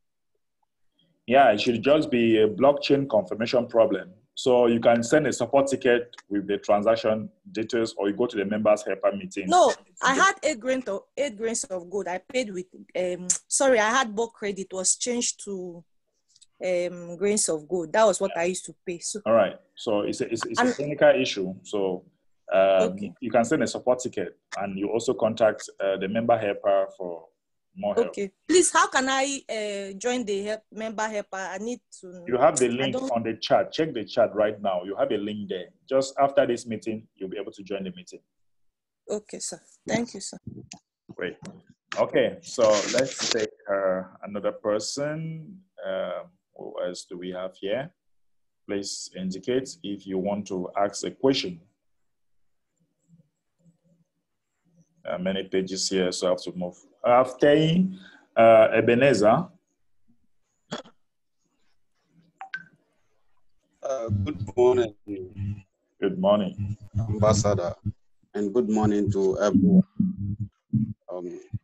Yeah, it should just be a blockchain confirmation problem. So you can send a support ticket with the transaction details, or you go to the members helper meeting. No, I had 8 grains of gold. I paid with sorry, I had bulk credit, was changed to grains of gold. That was what I used to pay. So all right. So it's a technical issue. So okay. you can send a support ticket, and you also contact the member helper for more help. Okay. Please, how can I join the member helper? I need to. You have the link on the chat. Check the chat right now. You have a link there. Just after this meeting, you'll be able to join the meeting. Okay, sir. Thank you, sir. Great. Okay, so let's take another person. Who else do we have here? Please indicate if you want to ask a question. Many pages here, so I have to move. After Ebenezer. Good morning. Good morning, Ambassador, and good morning to everyone.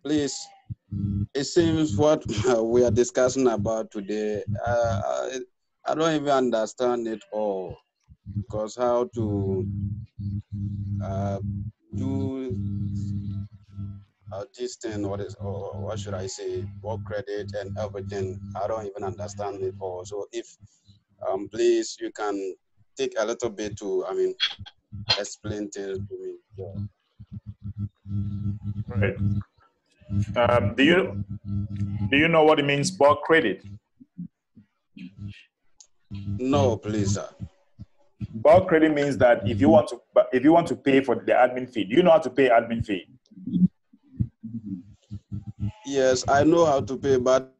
Please, it seems what we are discussing about today, I don't even understand it all, because how to do this thing, or what should I say, work credit and everything, I don't even understand it all. So if, please, you can take a little bit to, explain things to me. Yeah. Right. Do you know what it means, bulk credit? No, please, sir. Bulk credit means that if you want to pay for the admin fee, do you know how to pay admin fee? Yes, I know how to pay, but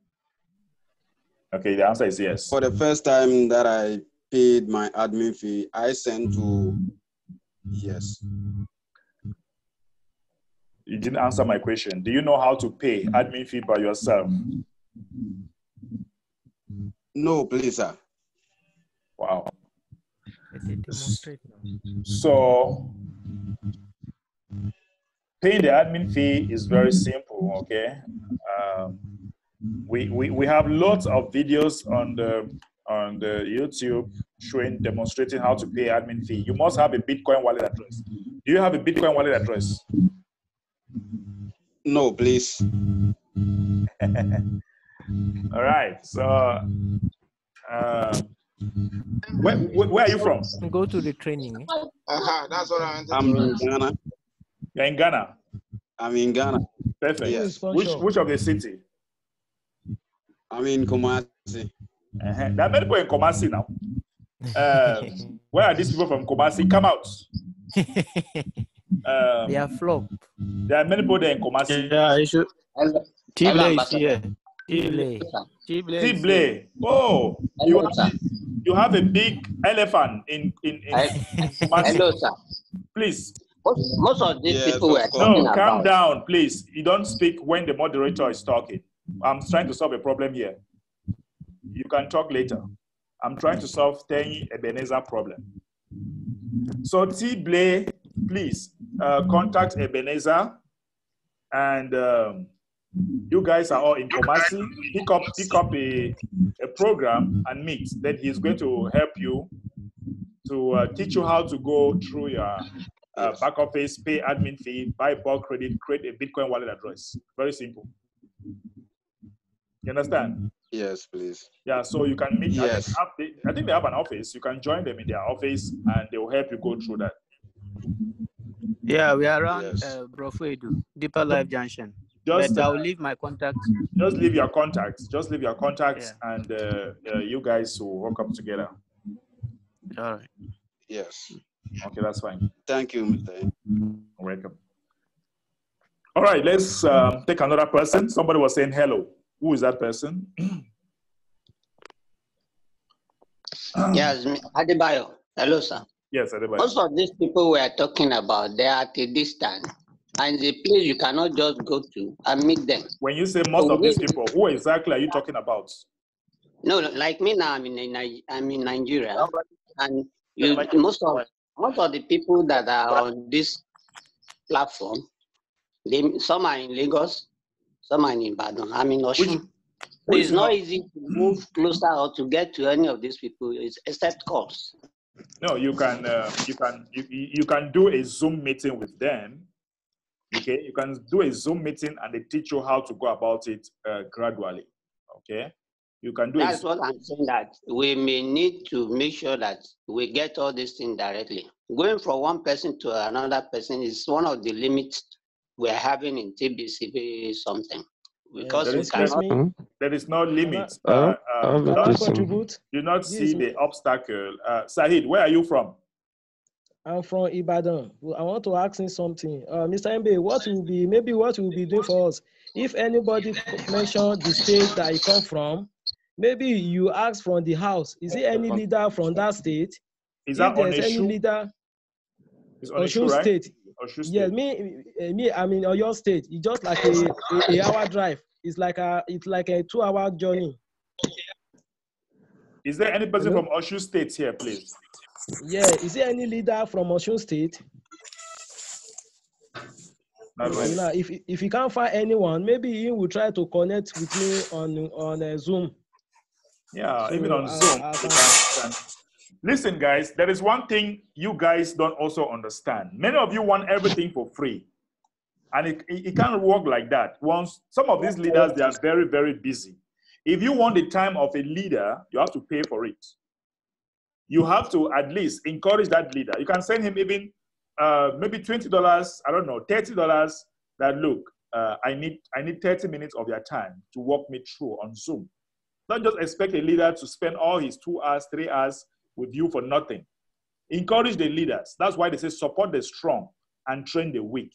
okay, the answer is yes. For the first time that I paid my admin fee, I sent to yes. You didn't answer my question. Do you know how to pay admin fee by yourself? No, please, sir. Wow. So paying the admin fee is very simple, okay? We have lots of videos on the YouTube demonstrating how to pay admin fee. You must have a Bitcoin wallet address. Do you have a Bitcoin wallet address? No, please. All right. So, where are you from? Go to the training. That's what I wanted I'm to in ask. Ghana. You're in Ghana? I'm in Ghana. Perfect. Yes. Which of the city? I'm in Kumasi. There are many people in Kumasi now. Where are these people from Kumasi? Come out. They are flop. There are many people there in Kumasi. Yeah, I should. T-Blay is here. T-Blay. Oh, you have a big elephant in Kumasi. Hello, sir. Please. Most of these people were talking No, calm about. down, please. You don't speak when the moderator is talking. I'm trying to solve a problem here. You can talk later. I'm trying to solve Tenyi Ebenezer problem. So T-Blay, please contact Ebenezer, and you guys are all in Kumasi. Pick up a program and meet. Then he's going to help you to teach you how to go through your back office, pay admin fee, buy bulk credit, create a Bitcoin wallet address. Very simple. You understand? Yes, please. Yeah, so you can meet. Yes. I think they have an office. You can join them in their office, and they will help you go through that. Yeah, we are around Brofedu, Deeper Life Junction. Just, but I'll leave my contact. Just leave your contacts. Yeah. And you guys will work up together. All right. Yes. Okay, that's fine. Thank you, Mr. Welcome. All right, let's take another person. Somebody was saying hello. Who is that person? Yes, Adebayo. Hello, sir. Yes, Adebayo. Most of these people we are talking about, they are at a distance, and the place you cannot just go to and meet them. When you say most So of these people, who exactly are you talking about? No, like me now, I'm in Nigeria, and most of the people that are on this platform, some are in Lagos, some are in Ibadan. I'm in Osun. So it's not easy to move closer or to get to any of these people, except calls. No, you can do a Zoom meeting with them. Okay, you can do a Zoom meeting and they teach you how to go about it gradually. Okay, you can do. That's what I'm saying. That we may need to make sure that we get all these things directly. Going from one person to another person is one of the limits we're having in TBC something, because there is no limit. Do not see the obstacle. Sahid, where are you from? I'm from Ibadan. I want to ask him something. Mr. Mbe, what will be doing for us? If anybody mention the state that he come from, maybe you ask from the house, is there any leader from that state? Is that if there's any leader, it's on Osun, right? State. Yes, me, I'm in Oyo State. It's just like a hour drive. It's like a 2-hour journey. Is there any person from Osun State here, please? Yeah, is there any leader from Osun State? Not really. You know, if you can't find anyone, maybe he will try to connect with me on Zoom. Yeah, So even on Zoom. You can. Listen, guys, there is one thing you guys don't also understand. Many of you want everything for free. And it can't work like that. Some of these leaders, they are very, very busy. If you want the time of a leader, you have to pay for it. You have to at least encourage that leader. You can send him even maybe $20, I don't know, $30, that look, I need 30 minutes of your time to walk me through on Zoom. Don't just expect a leader to spend all his 2 hours, 3 hours with you for nothing. Encourage the leaders. That's why they say support the strong and train the weak.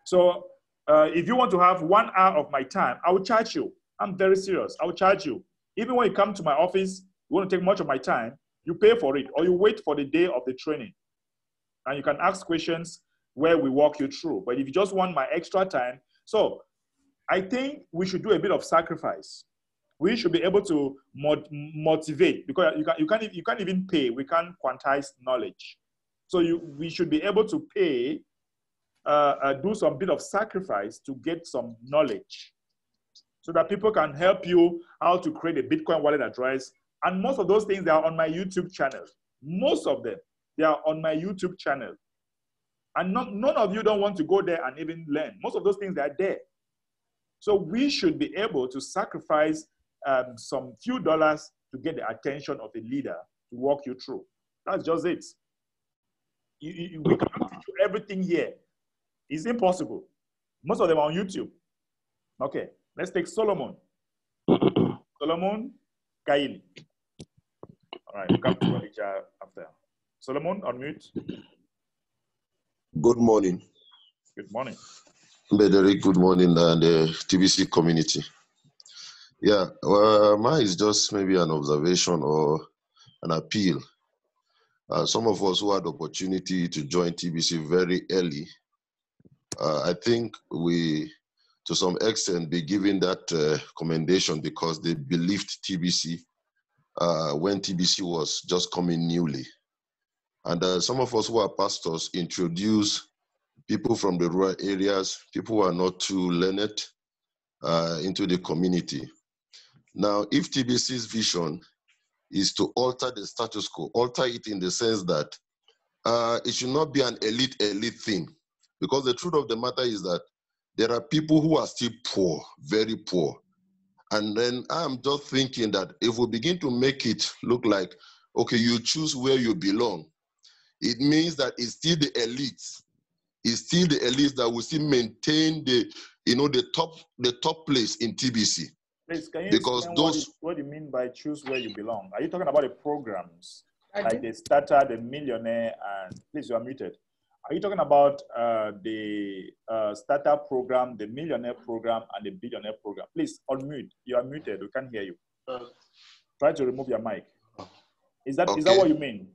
So if you want to have 1 hour of my time, I will charge you. I'm very serious. I will charge you. Even when you come to my office, you want to take much of my time, you pay for it, or you wait for the day of the training. And you can ask questions where we walk you through. But if you just want my extra time, so I think we should do a bit of sacrifice. We should be able to motivate, because you can't even pay. We can't quantize knowledge. So we should be able to pay, do some bit of sacrifice to get some knowledge, so that people can help you how to create a Bitcoin wallet address. And most of those things, they are on my YouTube channel. Most of them, they are on my YouTube channel. And none of you don't want to go there and even learn. Most of those things, they are there. So we should be able to sacrifice some few dollars to get the attention of a leader to walk you through. That's just it. We cannot teach you everything here. It's impossible. Most of them are on YouTube. Okay, let's take Solomon. Solomon Kaili. All right, we'll come to Alicia after. Solomon, unmute. Good morning. Good morning. Bederick, good morning, and the TBC community. Yeah, well, mine is just maybe an observation or an appeal. Some of us who had the opportunity to join TBC very early, I think we, to some extent, be given that commendation because they believed TBC when TBC was just coming newly. And some of us who are pastors introduce people from the rural areas, people who are not too learned, into the community. Now, if TBC's vision is to alter the status quo, alter it in the sense that it should not be an elite thing, because the truth of the matter is that there are people who are still poor, very poor. And then I'm just thinking that if we begin to make it look like, okay, you choose where you belong, it means that it's still the elites. It's still the elites that will still maintain the top place in TBC. Please, can you because explain those what you mean by choose where you belong? Are you talking about the programs? like the starter, the millionaire, and please, you are muted. Are you talking about the starter program, the millionaire program, and the billionaire program? Please unmute. You are muted. We can't hear you. Try to remove your mic. Is that what you mean?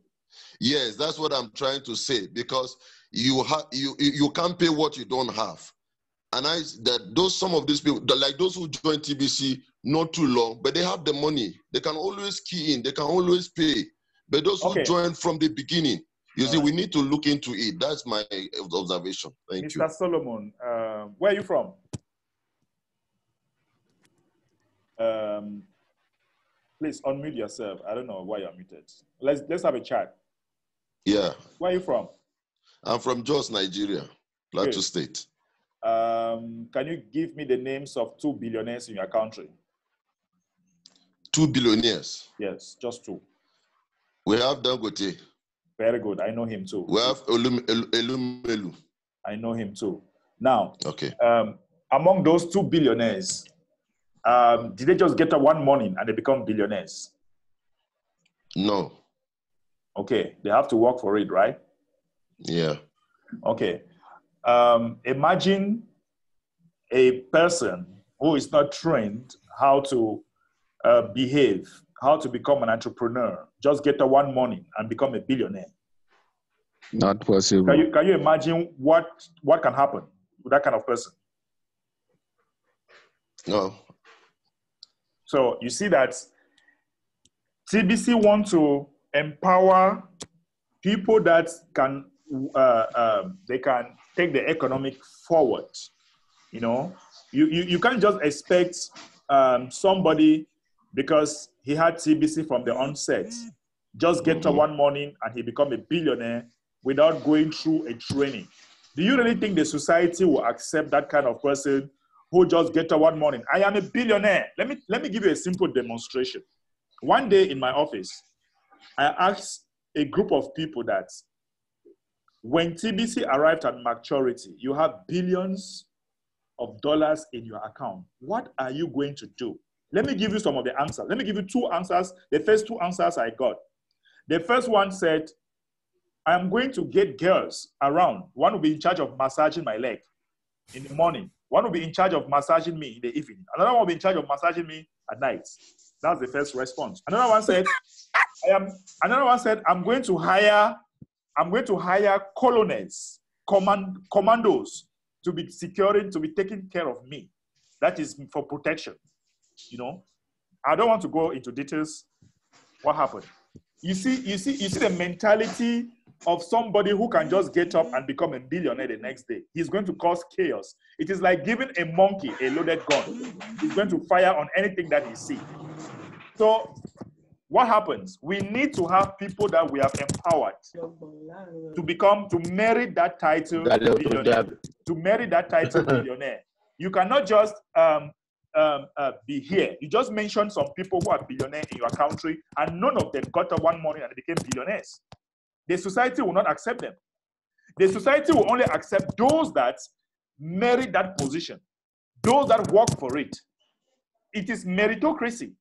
Yes, that's what I'm trying to say, because you can't pay what you don't have. And some of these people, like those who join TBC not too long, but they have the money. They can always key in. They can always pay. But those who join from the beginning, we need to look into it. That's my observation. Thank you. Mr. Solomon, where are you from? Please unmute yourself. I don't know why you're muted. Let's have a chat. Yeah. Where are you from? I'm from Jos, Nigeria, Plateau State. Can you give me the names of 2 billionaires in your country? 2 billionaires? Yes, just 2. We have Dangote. Very good. I know him too. We have Elumelu. I know him too. Now, okay. Among those 2 billionaires, did they just get up one morning and they become billionaires? No. Okay, they have to work for it, right? Yeah. Okay. Imagine a person who is not trained how to behave, how to become an entrepreneur, just get up one morning and become a billionaire. Not possible. Can you imagine what can happen with that kind of person? No. So you see that TBC want to empower people that can they can take the economic forward. You know, you can't just expect somebody because he had TBC from the onset, just get up one morning and he become a billionaire without going through a training. Do you really think the society will accept that kind of person who just get up one morning? I am a billionaire. Let me give you a simple demonstration. One day in my office, I asked a group of people that when TBC arrived at maturity, you have billions of dollars in your account. What are you going to do? Let me give you some of the answers. Let me give you 2 answers. The first 2 answers I got. The first one said, I'm going to get girls around. One will be in charge of massaging my leg in the morning. One will be in charge of massaging me in the evening. Another one will be in charge of massaging me at night. That's the first response. Another one said, I'm going to hire colonels, commandos to be securing, to be taking care of me. That is for protection. You know, I don't want to go into details. What happened? You see the mentality of somebody who can just get up and become a billionaire the next day. He's going to cause chaos. It is like giving a monkey a loaded gun. He's going to fire on anything that he sees. So what happens? We need to have people that we have empowered to marry that title billionaire. To marry that title billionaire. You cannot just be here. You just mentioned some people who are billionaires in your country, and none of them got up one morning and became billionaires. The society will not accept them. The society will only accept those that merit that position, those that work for it. It is meritocracy.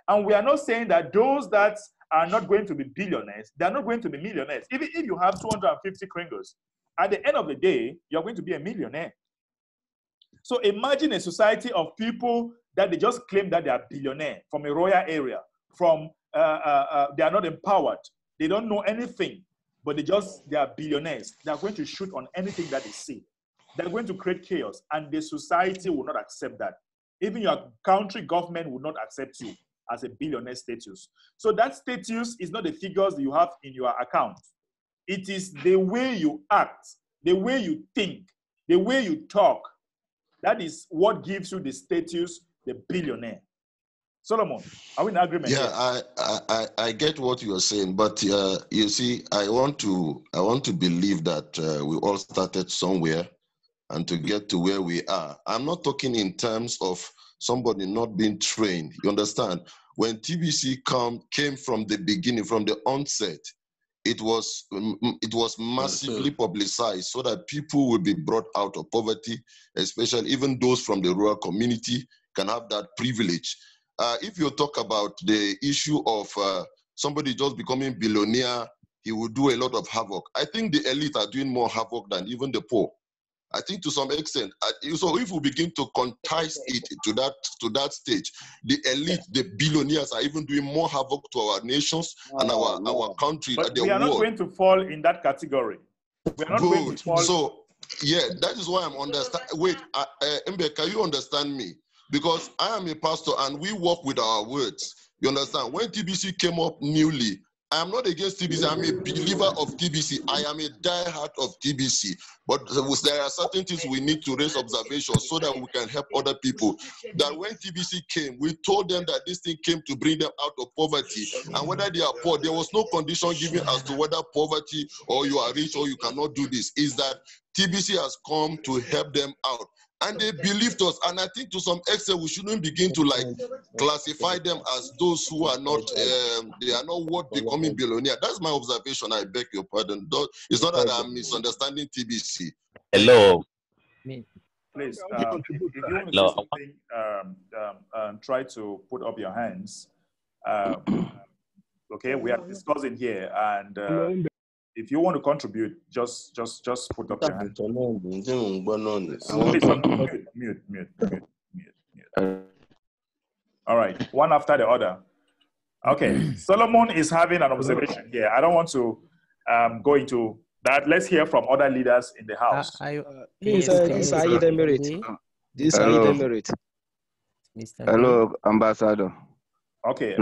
And we are not saying that those that are not going to be billionaires, they are not going to be millionaires. Even if you have 250 kringles, at the end of the day, you're going to be a millionaire. So imagine a society of people that they just claim that they are billionaire from a royal area, from they are not empowered, they don't know anything, but they are billionaires. They are going to shoot on anything that they see. They're going to create chaos, and the society will not accept that. Even your country government will not accept you as a billionaire status. So that status is not the figures you have in your account. It is the way you act, the way you think, the way you talk. That is what gives you the status, the billionaire. Solomon, are we in agreement? Yeah, I get what you are saying, but you see, I want to believe that we all started somewhere, and to get to where we are. I'm not talking in terms of somebody not being trained. You understand? When TBC came from the beginning, from the onset, it was massively publicized so that people will be brought out of poverty, especially even those from the rural community can have that privilege. If you talk about the issue of somebody just becoming billionaire, he will do a lot of havoc. I think the elite are doing more havoc than even the poor. I think to some extent, so if we begin to quantize it to that stage, the elite, the billionaires are even doing more havoc to our nations and our country, But the we are not world. going to fall in that category. We are not going to fall. So, yeah, that is why I'm understand. Wait, Mbe, can you understand me? Because I am a pastor and we work with our words. You understand? When TBC came up newly, I am not against TBC. I'm a believer of TBC. I am a diehard of TBC. But there are certain things we need to raise observations so that we can help other people. That when TBC came, we told them that this thing came to bring them out of poverty. And whether they are poor, there was no condition given as to whether poverty or you are rich or you cannot do this. Is that TBC has come to help them out. And they believed us. And I think to some extent, we shouldn't begin to classify them as those who are not, they are not worth becoming billionaire. That's my observation. I beg your pardon. It's not that I'm misunderstanding TBC. Hello. Please, if you want to say something, try to put up your hands. Okay, we are discussing here, and if you want to contribute, just put up your hand. Please, mute. All right, one after the other. Okay, Solomon is having an observation here. I don't want to go into that. Let's hear from other leaders in the house. This is Saeed Emirate. This is Saeed Emirate. Hello, Ambassador. Okay,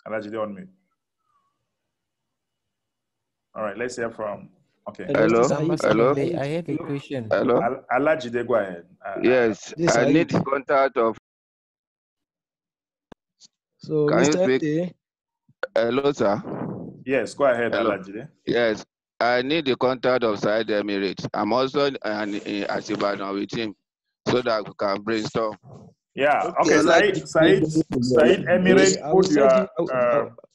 Alajide on mute. All right, let's hear from. Okay. Hello. I have a question. Hello. Alajide, go ahead. Yes, I need the contact of. So, can Mr. you speak? Hello, sir. Yes, go ahead, Hello. Alajide. Yes, I need the contact of Said Emirates. I'm also at Ibadan with him so that we can brainstorm. Yeah, okay, Said Emirates, put your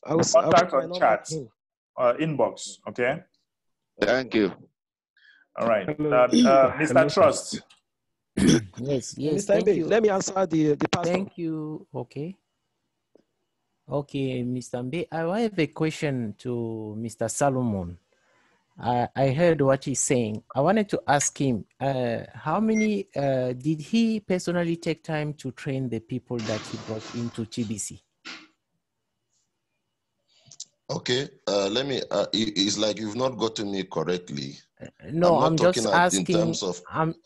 contact on chat, inbox, okay? Thank you. All right, Mr. Trust. Yes, Mr. thank Mbe, you. let me answer the pastor. Thank you. Okay, Mr. Mbe, I have a question to Mr. Solomon. I heard what he's saying. I wanted to ask him, how many, did he personally take time to train the people that he brought into TBC? Okay, let me, it's like you've not gotten me correctly. No, I'm just asking. In terms of, I'm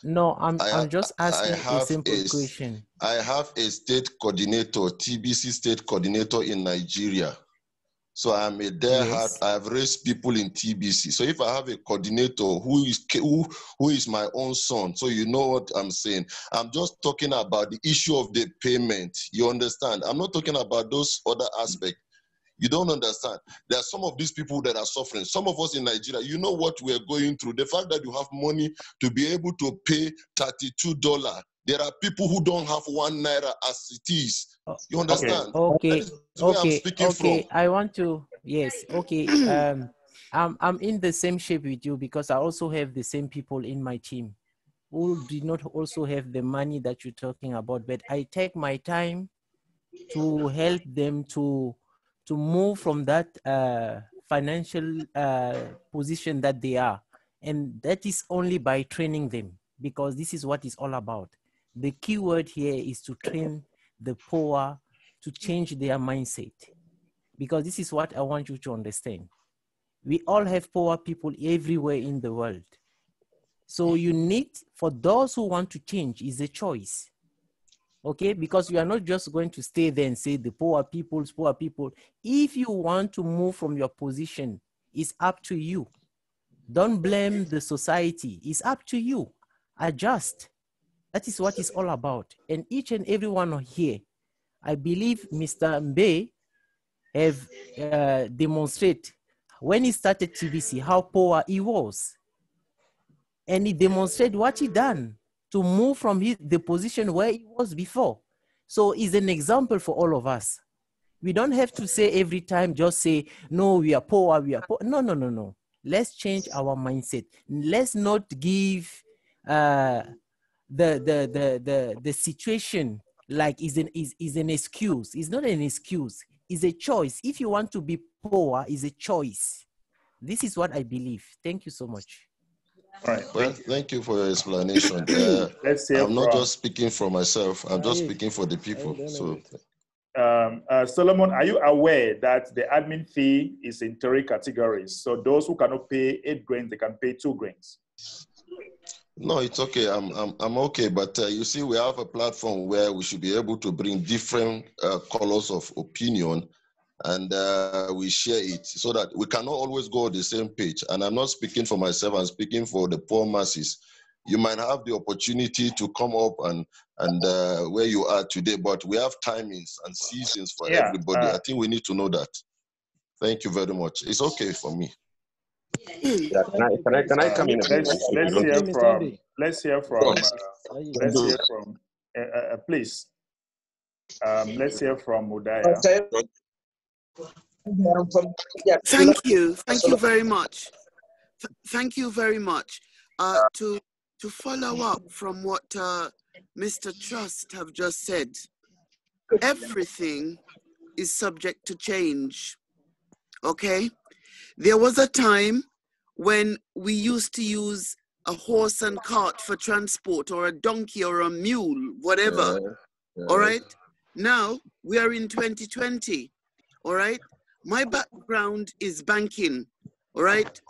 just asking a simple question. I have a state coordinator, TBC state coordinator in Nigeria. So I'm a diehard. I've raised people in TBC. So if I have a coordinator who is my own son, so you know what I'm saying. I'm just talking about the issue of the payment. You understand? I'm not talking about those other aspects. You don't understand. There are some of these people that are suffering. Some of us in Nigeria, you know what we're going through. The fact that you have money to be able to pay $32. There are people who don't have 1 naira as it is. You understand? Okay. I'm speaking from. I want to, yes. Okay. I'm in the same shape with you because I also have the same people in my team who do not also have the money that you're talking about, but I take my time to help them to move from that financial position that they are. And that is only by training them, because this is what it's all about. The key word here is to train the poor to change their mindset, because this is what I want you to understand. We all have poor people everywhere in the world. So you need, for those who want to change, is a choice. Okay, because you are not just going to stay there and say the poor people. If you want to move from your position, it's up to you. Don't blame the society. It's up to you. Adjust. That is what it's all about. And each and every one here, I believe Mr. Mbe have demonstrated when he started TBC how poor he was. And he demonstrated what he done to move from the position where he was before. So he's an example for all of us. We don't have to say every time, just say, no, we are poor, we are poor. No. Let's change our mindset. Let's not give the situation like is an excuse. It's not an excuse. It's a choice. If you want to be poor, it's a choice. This is what I believe. Thank you so much. All right. Well, thank you for your explanation. Let's hear I'm not from just speaking for myself. I'm just speaking for the people. So, Solomon. Are you aware that the admin fee is in 3 categories? So those who cannot pay 8 grains, they can pay 2 grains. no, it's okay. I'm okay. But you see, we have a platform where we should be able to bring different colors of opinion, and we share it so that we cannot always go on the same page. And I'm not speaking for myself. I'm speaking for the poor masses. You might have the opportunity to come up and where you are today, but we have timings and seasons for everybody. I think we need to know that. Thank you very much. It's okay for me. Yeah, can I come in? Let's hear from please. Let's hear from Udaya. Thank you very much. Thank you very much. To follow up from what Mr. Trust have just said, everything is subject to change. Okay, there was a time when we used to use a horse and cart for transport, or a donkey or a mule, whatever. All right. Now we are in 2020. All right. My background is banking. All right.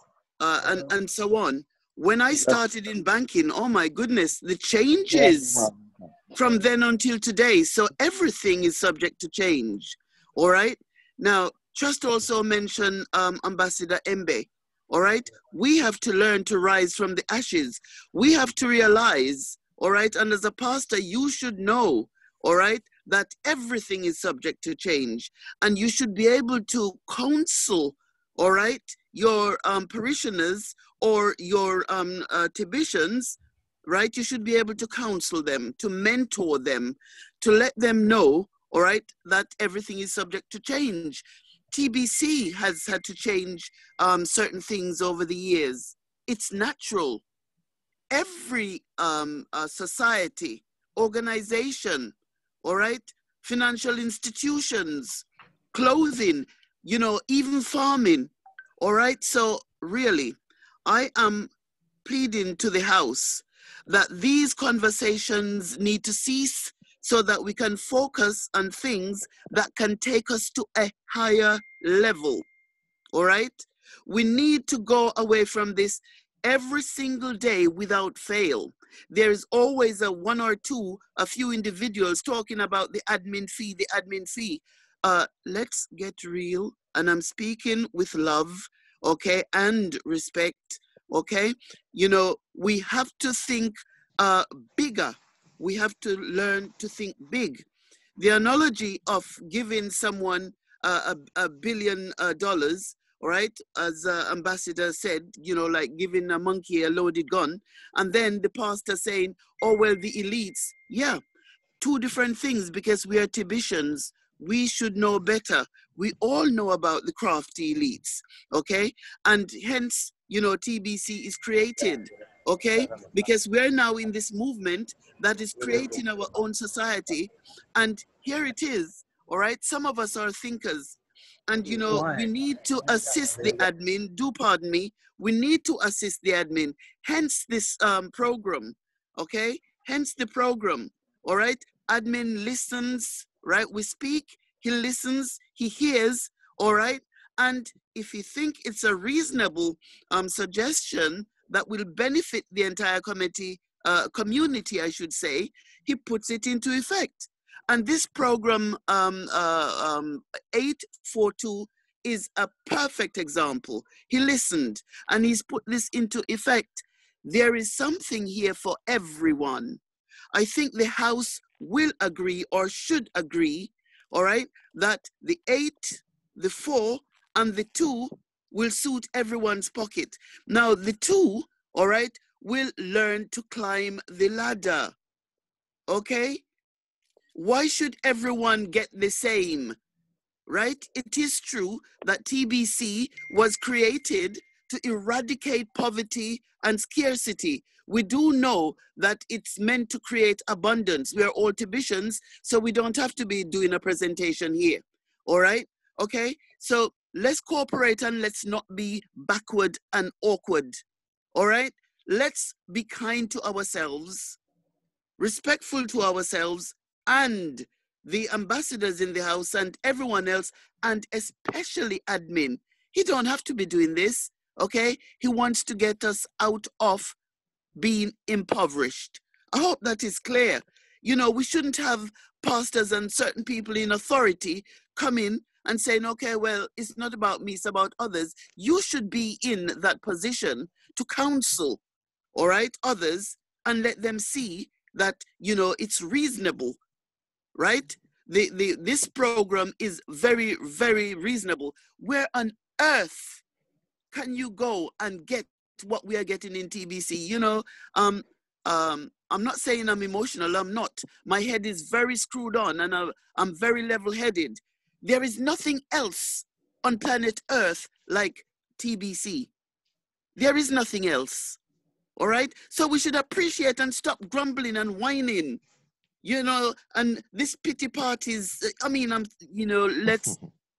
And so on. When I started in banking, oh my goodness, the changes from then until today. So everything is subject to change. All right. Now, Trust also mentioned Ambassador Mbe. All right. We have to learn to rise from the ashes. We have to realize, all right, and as a pastor, you should know, all right, that everything is subject to change. And you should be able to counsel, all right, your parishioners or your Tibicians, right? You should be able to counsel them, to mentor them, to let them know, all right, that everything is subject to change. TBC has had to change certain things over the years. It's natural. Every society, organization, all right, financial institutions, clothing, you know, even farming, all right? So really, I am pleading to the House that these conversations need to cease so that we can focus on things that can take us to a higher level, all right? We need to go away from this every single day without fail. There is always a few individuals talking about the admin fee. Let's get real, and I'm speaking with love, okay, and respect, okay? You know, we have to think bigger. We have to learn to think big. The analogy of giving someone $1 billion, all right, as Ambassador said, you know, like giving a monkey a loaded gun, and then the pastor saying, oh, well, the elites. Yeah, two different things, because we are Tibicians. We should know better. We all know about the crafty elites, okay? And hence, you know, TBC is created, okay? Because we're now in this movement that is creating our own society. And here it is, all right? Some of us are thinkers. And, you know, we need to assist the admin, pardon me, we need to assist the admin, hence this program, okay? Hence the program, all right? Admin listens, right? We speak, he listens, he hears, all right? And if you think it's a reasonable suggestion that will benefit the entire community, I should say, he puts it into effect. And this program 842 is a perfect example. He listened and he's put this into effect. There is something here for everyone. I think the House will agree, or should agree, all right, that the 8, the 4, and the 2 will suit everyone's pocket. Now, the 2, all right, will learn to climb the ladder, okay? Why should everyone get the same, right? It is true that TBC was created to eradicate poverty and scarcity. We do know that it's meant to create abundance. We are all TBCians, so we don't have to be doing a presentation here. All right? Okay? So let's cooperate and let's not be backward and awkward. All right? Let's be kind to ourselves, respectful to ourselves and the ambassadors in the house and everyone else, and especially admin. He don't have to be doing this, okay? He wants to get us out of being impoverished. I hope that is clear. You know, we shouldn't have pastors and certain people in authority come in and saying, okay, well, it's not about me, it's about others. You should be in that position to counsel, all right, others, and let them see that, you know, it's reasonable, right? This program is very, very reasonable. Where on earth can you go and get what we are getting in TBC? You know, I'm not saying I'm emotional, I'm not. My head is very screwed on and I'm very level-headed. There is nothing else on planet Earth like TBC. There is nothing else, all right? So we should appreciate and stop grumbling and whining, you know, and this pity parties, I mean, you know, let's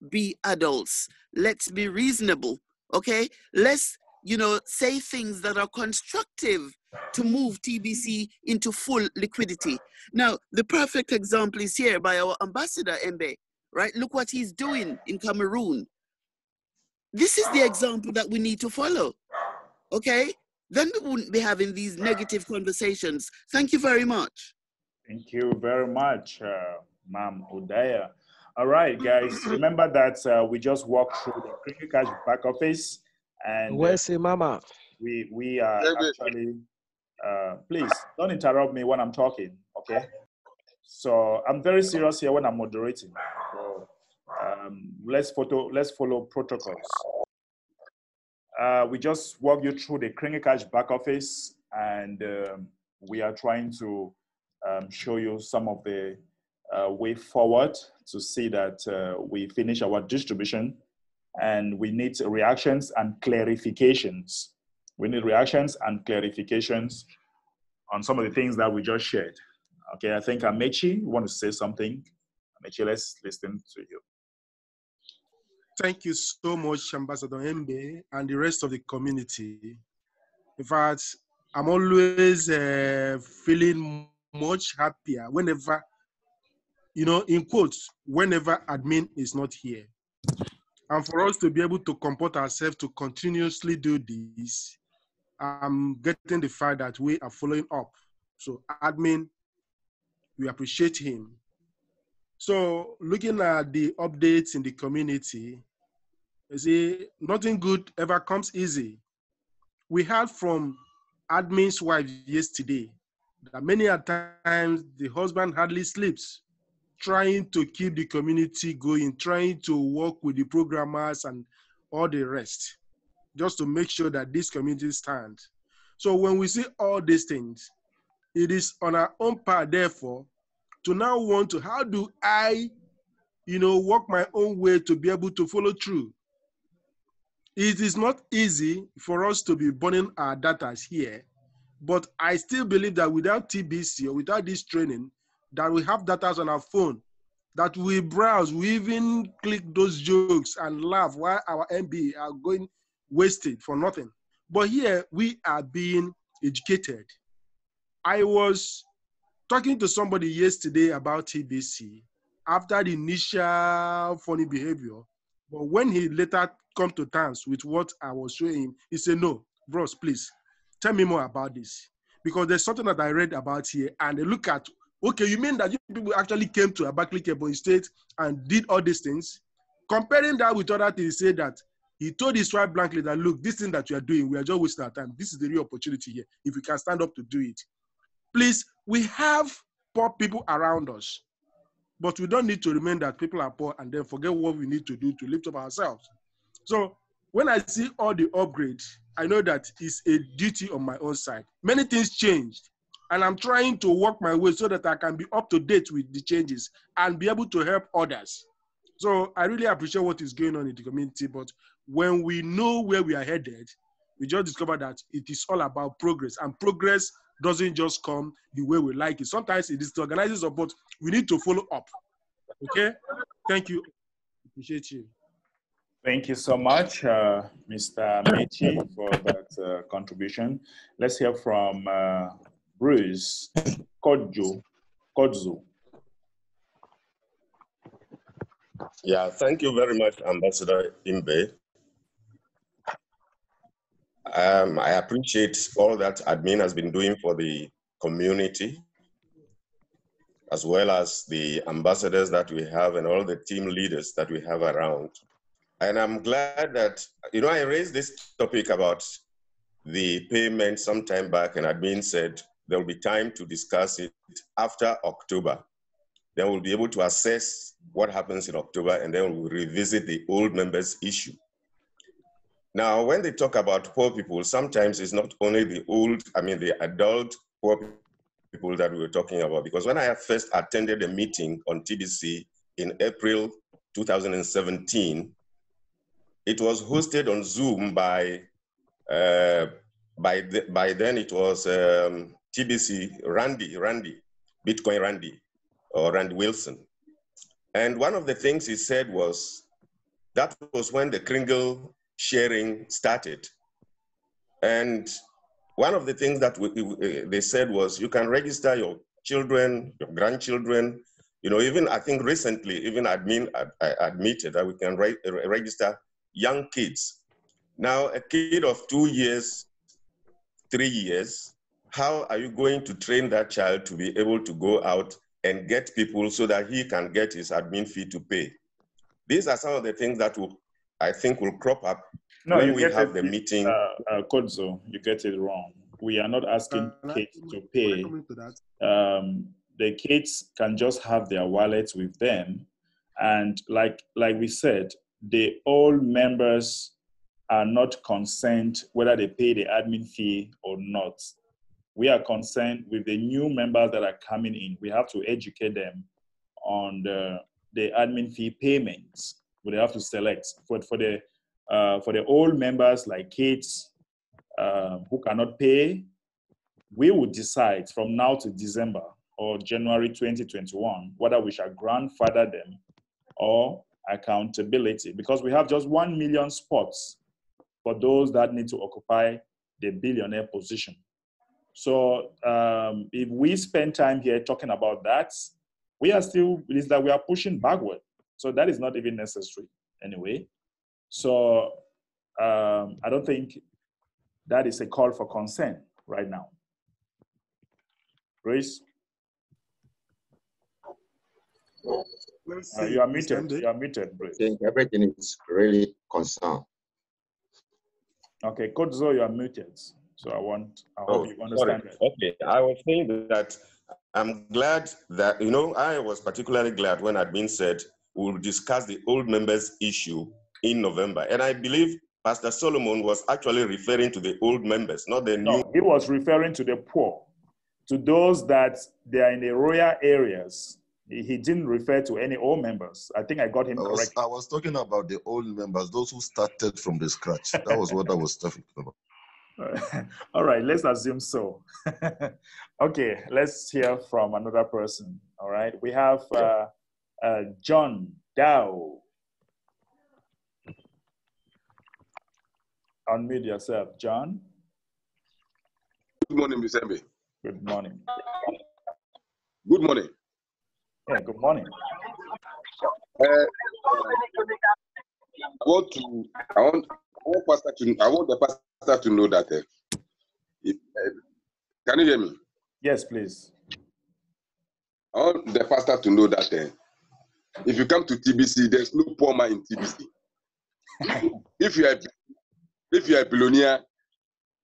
be adults. Let's be reasonable, okay? Let's, you know, say things that are constructive to move TBC into full liquidity. Now, the perfect example is here by our ambassador, Mbe, right? Look what he's doing in Cameroon. This is the example that we need to follow, okay? Then we wouldn't be having these negative conversations. Thank you very much. Thank you very much, Ma'am Udaya. All right, guys, remember that we just walked through the Cricket Cash back office, and Mama. We are actually, please don't interrupt me when I'm talking, okay? So I'm very serious here when I'm moderating. So let's follow protocols. We just walked you through the Cricket Cash back office, and we are trying to show you some of the way forward to see that we finish our distribution, and we need reactions and clarifications. We need reactions and clarifications on some of the things that we just shared. Okay, I think Amechi, you want to say something? Amechi, let's listen to you. Thank you so much, Ambassador Mbe, and the rest of the community. In fact, I'm always feeling much happier whenever, you know, in quotes, whenever admin is not here. And for us to be able to comport ourselves to continuously do this, I'm getting the fact that we are following up. So admin, we appreciate him. So looking at the updates in the community, you see, nothing good ever comes easy. We heard from admin's wife yesterday that many a times the husband hardly sleeps, trying to keep the community going, trying to work with the programmers and all the rest, just to make sure that this community stands. So when we see all these things, it is on our own part, therefore, to now want to, how do I, you know, walk my own way to be able to follow through? It is not easy for us to be burning our data here, but I still believe that without TBC or without this training, that we have data on our phone, that we browse, we even click those jokes and laugh while our MB are going wasted for nothing. But here we are being educated. I was talking to somebody yesterday about TBC after the initial funny behavior, but when he later come to terms with what I was showing him, he said, no, bros, please, tell me more about this. Because there's something that I read about here, and they look at, okay, you mean that you people actually came to Abakaliki, Ebonyi State and did all these things? Comparing that with other things, he said that he told his wife blankly that, look, this thing that you are doing, we are just wasting our time. This is the real opportunity here, if we can stand up to do it. Please, we have poor people around us, but we don't need to remain that people are poor and then forget what we need to do to lift up ourselves. So when I see all the upgrades, I know that it's a duty on my own side. Many things changed, and I'm trying to work my way so that I can be up to date with the changes and be able to help others. So I really appreciate what is going on in the community, but when we know where we are headed, we just discovered that it is all about progress, and progress doesn't just come the way we like it. Sometimes it is the organizing support. We need to follow up. Okay? Thank you. Appreciate you. Thank you so much, Mr. Mechi, for that contribution. Let's hear from Bruce Kodzo. Yeah, thank you very much, Ambassador Imbe. I appreciate all that admin has been doing for the community, as well as the ambassadors that we have and all the team leaders that we have around. And I'm glad that, I raised this topic about the payment some time back, and admin said there will be time to discuss it after October. Then we'll be able to assess what happens in October, and then we'll revisit the old members issue. Now, when they talk about poor people, sometimes it's not only the adult poor people that we were talking about, because when I first attended a meeting on TBC in April 2017, it was hosted on Zoom by then it was TBC Randy, Bitcoin Randy, or Randy Wilson. And one of the things he said was, that was when the Kringle sharing started. And one of the things that they said was, you can register your children, your grandchildren, even I think recently, even admin admitted that we can register young kids. Now, a kid of 2 years, 3 years, how are you going to train that child to be able to go out and get people so that he can get his admin fee to pay? These are some of the things that I think will crop up when we have the meeting. Kodzo, you get it wrong. We are not asking kids to pay. The kids can just have their wallets with them. And like we said, the old members are not concerned whether they pay the admin fee or not. We are concerned with the new members that are coming in. We have to educate them on the admin fee payments. They have to select for the old members like kids who cannot pay. We will decide from now to December or January 2021 whether we shall grandfather them or accountability, because we have just 1 million spots for those that need to occupy the billionaire position. So if we spend time here talking about that, we are pushing backward. So that is not even necessary anyway. So I don't think that is a call for concern right now. Grace? You are muted. You are muted, Grace. I think everything is really concerned. Okay, Kodzo, you are muted. So I hope you understand that. Okay, I was saying that I'm glad that, I was particularly glad when admin said we'll discuss the old members issue in November. And I believe Pastor Solomon was actually referring to the old members, not the new. No, he was referring to the poor, to those that they are in the rural areas. He didn't refer to any old members. I think I got him correct. I was talking about the old members, those who started from the scratch. That was what I was talking about. All right, let's assume so. Okay, let's hear from another person. All right, we have John Dow. Unmute yourself, John. Good morning, Mr. Embe. Good morning. Good morning. Yeah, good morning. I want the pastor to know that. Can you hear me? Yes, please. I want the pastor to know that if you come to TBC, there's no poor man in TBC. If you are a billionaire,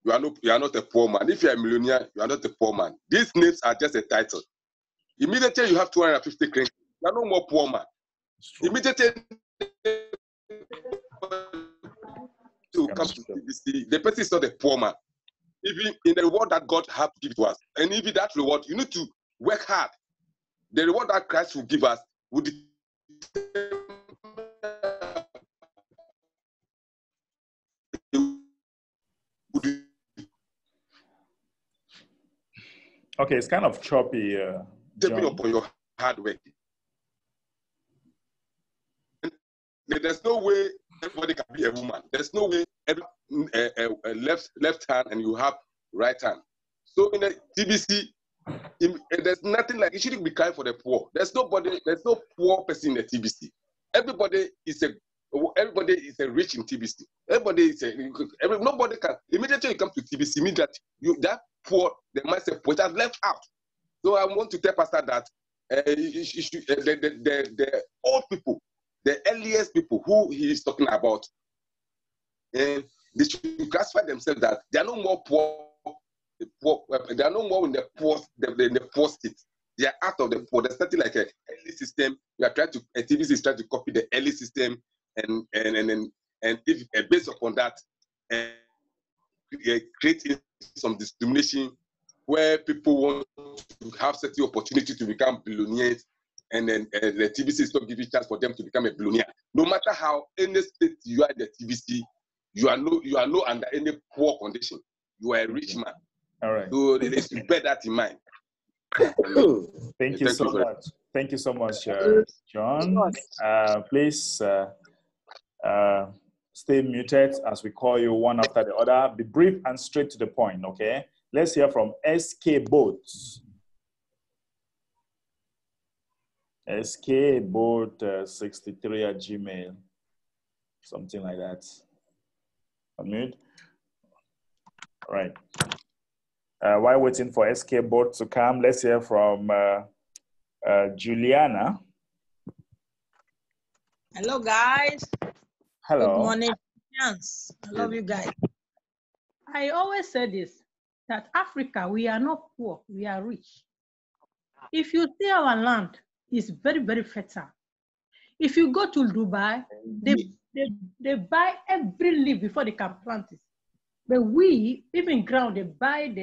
you are not a poor man. If you are a millionaire, you are not a poor man. These names are just a title. Immediately you have 250 credits, you are no more poor man. Immediately to come to TBC, the person is not a poor man. Even in the reward that God has given to us, and even that reward, you need to work hard. The reward that Christ will give us will Okay, it's kind of choppy, Depending John. upon your hard work. There's no way everybody can be a woman. There's no way every left hand and you have right hand. So in the TBC, there's nothing like, you shouldn't be crying for the poor. There's no poor person in the TBC. Everybody is a rich in TBC. Nobody can, immediately you come to TBC, mean that that poor, the mindset poor, has left out. So I want to tell Pastor that the old people, the earliest people who he is talking about, and they should classify themselves that they are no more poor. They are no more in the poor state. They are out of the poor. There's something like an early system. We are trying to, TBC is trying to copy the early system, and if based upon that, creating some discrimination where people want to have certain opportunity to become billionaires, and then the TBC is not giving chance for them to become a billionaire. No matter how any state you are in the TBC, you are no under any poor condition. You are a rich man. All right. So they should bear that in mind. Thank you so much. Thank you so much, John. Please stay muted as we call you one after the other. Be brief and straight to the point, okay? Let's hear from SK Boats. SK Boat 63 at Gmail. Something like that. Unmute. All right. While waiting for SK Boat to come, let's hear from Juliana. Hello, guys. Hello. Good morning. Yes, I love you guys. I always say this, that Africa, we are not poor, we are rich. If you see our land, it's very, very fertile. If you go to Dubai, they buy every leaf before they can plant it. But we, even ground, they buy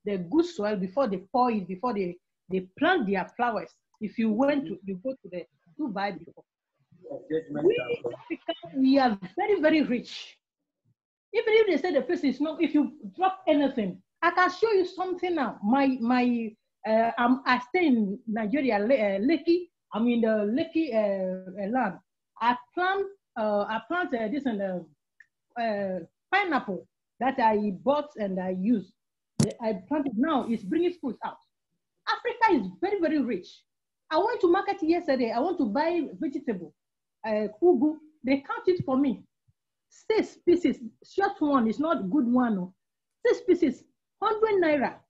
the good soil before they pour it, before they plant their flowers. If you go to the Dubai before. We are very, very rich. Even if they say the place is not, if you drop anything, I can show you something now. I stay in Nigeria, Lekki. I'm in the Lekki land. I plant this and pineapple that I bought and I use. I planted now. It's bringing fruit out. Africa is very, very rich. I went to market yesterday. I want to buy vegetable. Kubu, they count it for me. 6 pieces, short one is not good one. No. 6 pieces, 100 naira.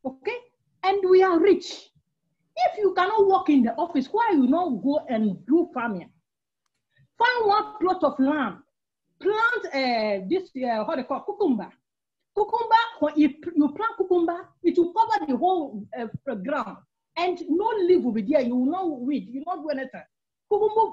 Okay? And we are rich. If you cannot work in the office, why you not go and do farming? Find one plot of land. Plant this, what they call cucumber. Cucumber, when you plant cucumber, it will cover the whole ground. And no leaf will be there. You will not weed. You will not do anything. Cucumber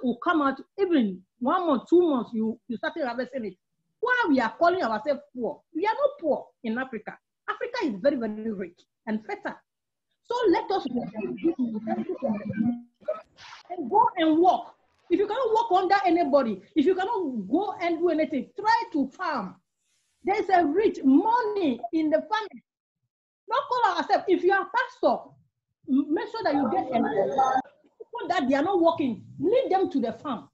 will come out even 1 month, 2 months, you started harvesting it. Why we are calling ourselves poor? We are not poor in Africa. Africa is very, very rich and fertile. So let us and go and work. If you cannot work under anybody, if you cannot go and do anything, try to farm. There's a rich money in the farming. Don't call ourselves. If you are pastor, make sure that you get people that they are not working, lead them to the farm.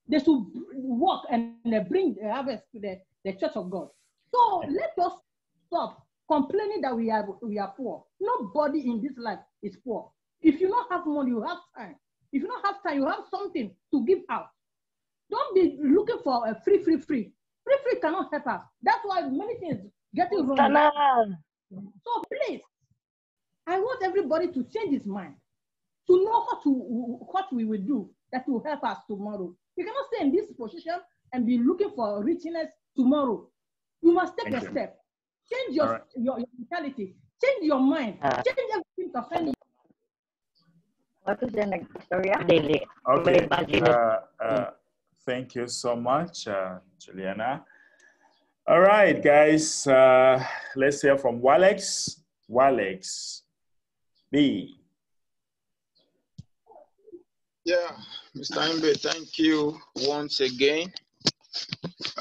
They should work and bring the harvest to the church of God. So let us stop complaining that we are poor. Nobody in this life is poor. If you don't have money, you have time. If you don't have time, you have something to give out. Don't be looking for a free. Free cannot help us. That's why many things getting wrong. So please, I want everybody to change his mind, to know what we will do that will help us tomorrow. You cannot stay in this position and be looking for richness tomorrow. You must take a step. Change your mentality. Change your mind. Change everything concerning you. What is the next story? Okay. Thank you so much, Juliana. All right, guys. Let's hear from Walex. Walex B. Yeah, Mr. Imbe, thank you once again.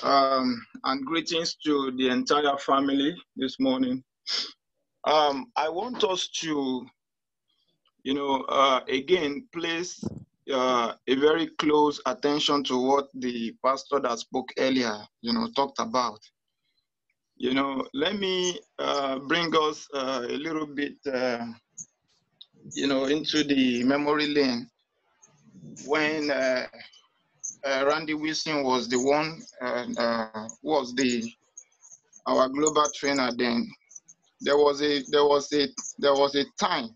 And greetings to the entire family this morning. I want us to, again, place a very close attention to what the pastor that spoke earlier, talked about. Let me bring us a little bit, into the memory lane when Randy Wilson was the one, our global trainer then. There was a time,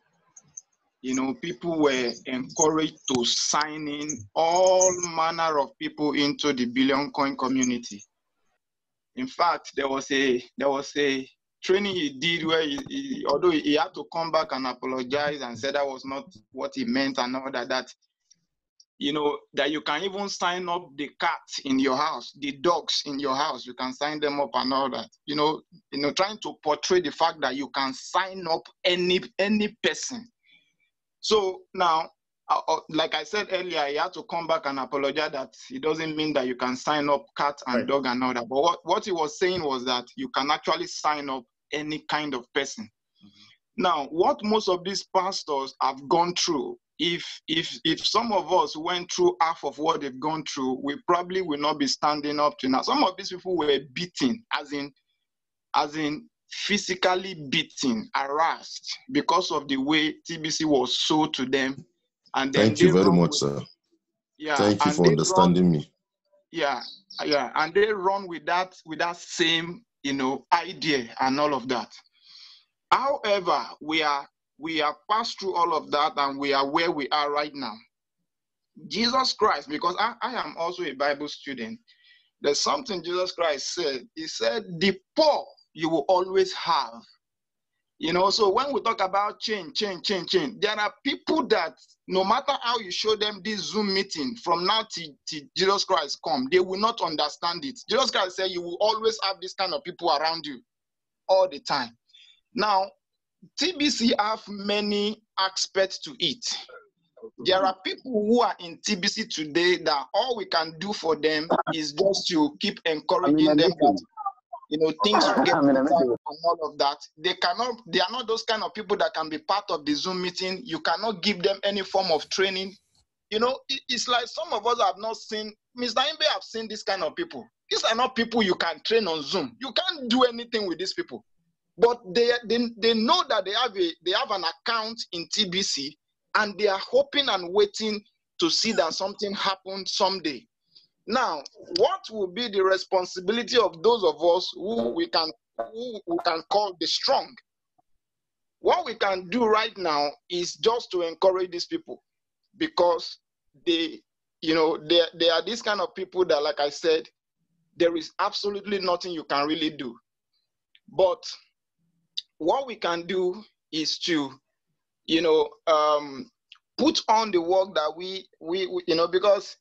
people were encouraged to sign in all manner of people into the Billion Coin community. In fact, there was a training he did where although he had to come back and apologize and say that was not what he meant and all that, that you can even sign up the cats in your house, the dogs in your house, you can sign them up and all that. Trying to portray the fact that you can sign up any person. So now, like I said earlier, he had to come back and apologize that it doesn't mean that you can sign up cat and dog and all that. But what he was saying was that you can actually sign up any kind of person. Now, what most of these pastors have gone through, if some of us went through half of what they've gone through, we probably will not be standing up to now. Some of these people were beaten, as in physically beaten, harassed because of the way TBC was sold to them. And then Thank you very much, sir. Yeah, Thank you for understanding me. Yeah, and they run with that same idea and all of that. However, we are passed through all of that and we are where we are right now. Jesus Christ, because I am also a Bible student, there's something Jesus Christ said. He said, the poor you will always have. So when we talk about change, there are people that no matter how you show them this Zoom meeting from now till Jesus Christ come, they will not understand it. Jesus Christ said you will always have this kind of people around you all the time. Now, TBC have many aspects to it. There are people who are in TBC today that all we can do for them is just to keep encouraging them that things will get better and all of that. They are not those kind of people that can be part of the Zoom meeting. You cannot give them any form of training. It's like some of us have not seen, Mr. Imbe have seen this kind of people. These are not people you can train on Zoom. You can't do anything with these people. But they know that they have an account in TBC and they are hoping and waiting to see that something happens someday. Now, what will be the responsibility of those of us who we can call the strong? What we can do right now is just to encourage these people, because they are these kind of people that, like I said, there is absolutely nothing you can really do. But what we can do is to, put on the work that we because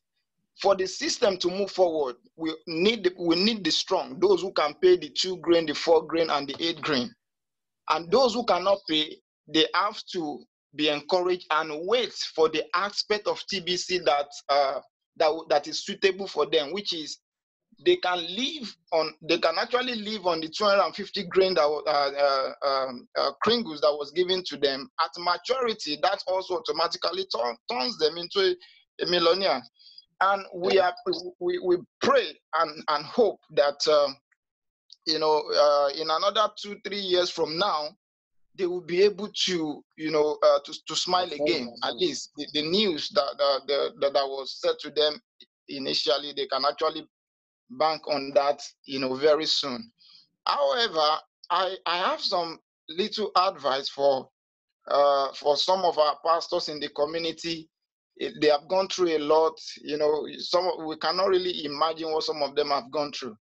for the system to move forward, we need the strong, those who can pay the 2 grain, the 4 grain, and the 8 grain. And those who cannot pay, they have to be encouraged and wait for the aspect of TBC that is suitable for them, which is they can actually live on the 250 grain kringles that was given to them. At maturity, that also automatically turns them into a millionaire. And we pray and hope that in another 2-3 years from now, they will be able to to smile again. At least the news that was said to them initially, they can actually bank on that very soon. However, I have some little advice for some of our pastors in the community. They have gone through a lot. We cannot really imagine what some of them have gone through.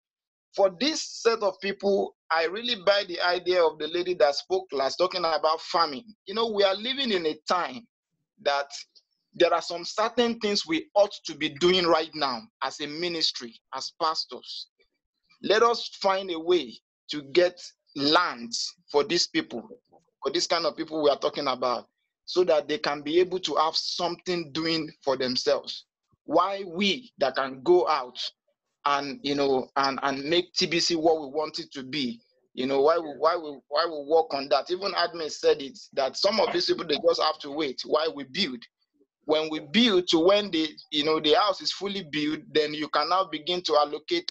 For this set of people, I really buy the idea of the lady that spoke last, talking about farming. We are living in a time that there are some certain things we ought to be doing right now as a ministry, as pastors. Let us find a way to get lands for these people, for this kind of people we are talking about, so that they can be able to have something doing for themselves. Why we that can go out and and make TBC what we want it to be, You know, why we work on that? Even admin said it, that some of these people, they just have to wait while we build. When we build to when the, you know, the house is fully built, then you can now begin to allocate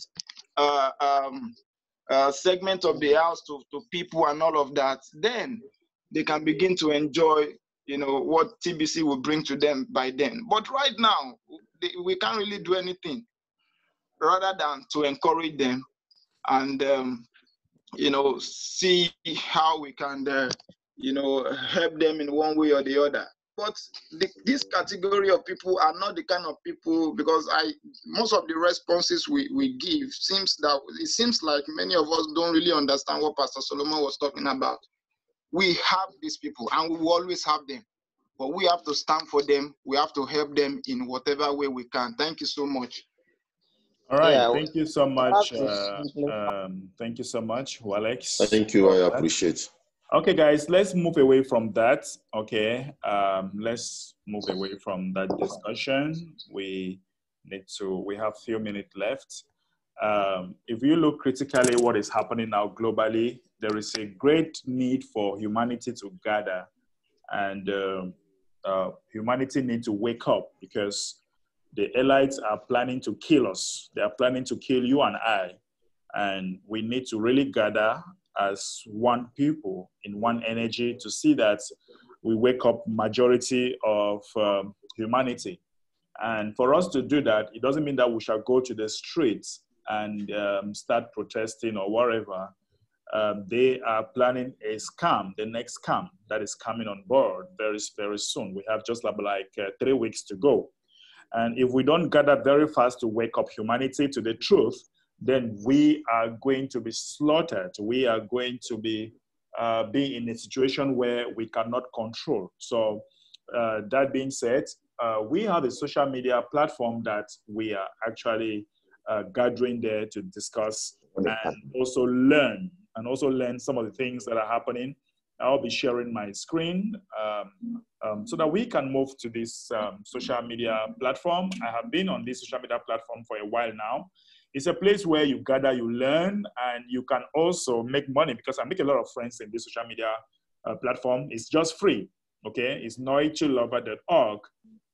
segment of the house to people and all of that. Then they can begin to enjoy, you know, what TBC will bring to them by then. But right now, we can't really do anything rather than to encourage them and you know, see how we can you know, help them in one way or the other. But this category of people are not the kind of people, because most of the responses we give seems like many of us don't really understand what Pastor Solomon was talking about. We have these people and we will always have them, but we have to stand for them. We have to help them in whatever way we can. Thank you so much. All right, Yeah, thank you so much. simply... Thank you so much, Alex. Thank you, I appreciate. Okay, guys, let's move away from that. Okay, let's move away from that discussion. We have a few minutes left. If you look critically what is happening now globally, there is a great need for humanity to gather, and humanity need to wake up, because the elites are planning to kill us. They are planning to kill you and I, and we need to really gather as one people in one energy to see that we wake up majority of humanity. And for us to do that, it doesn't mean that we shall go to the streets and start protesting or whatever. They are planning a scam, the next scam that is coming on board very, very soon. We have just like 3 weeks to go. And if we don't gather very fast to wake up humanity to the truth, then we are going to be slaughtered. We are going to be in a situation where we cannot control. So that being said, we have a social media platform that we are actually gathering there to discuss and also learn some of the things that are happening. I'll be sharing my screen so that we can move to this social media platform. I have been on this social media platform for a while now. It's a place where you gather, you learn, and you can also make money, because I make a lot of friends in this social media platform. It's just free, okay? It's noichilover.org.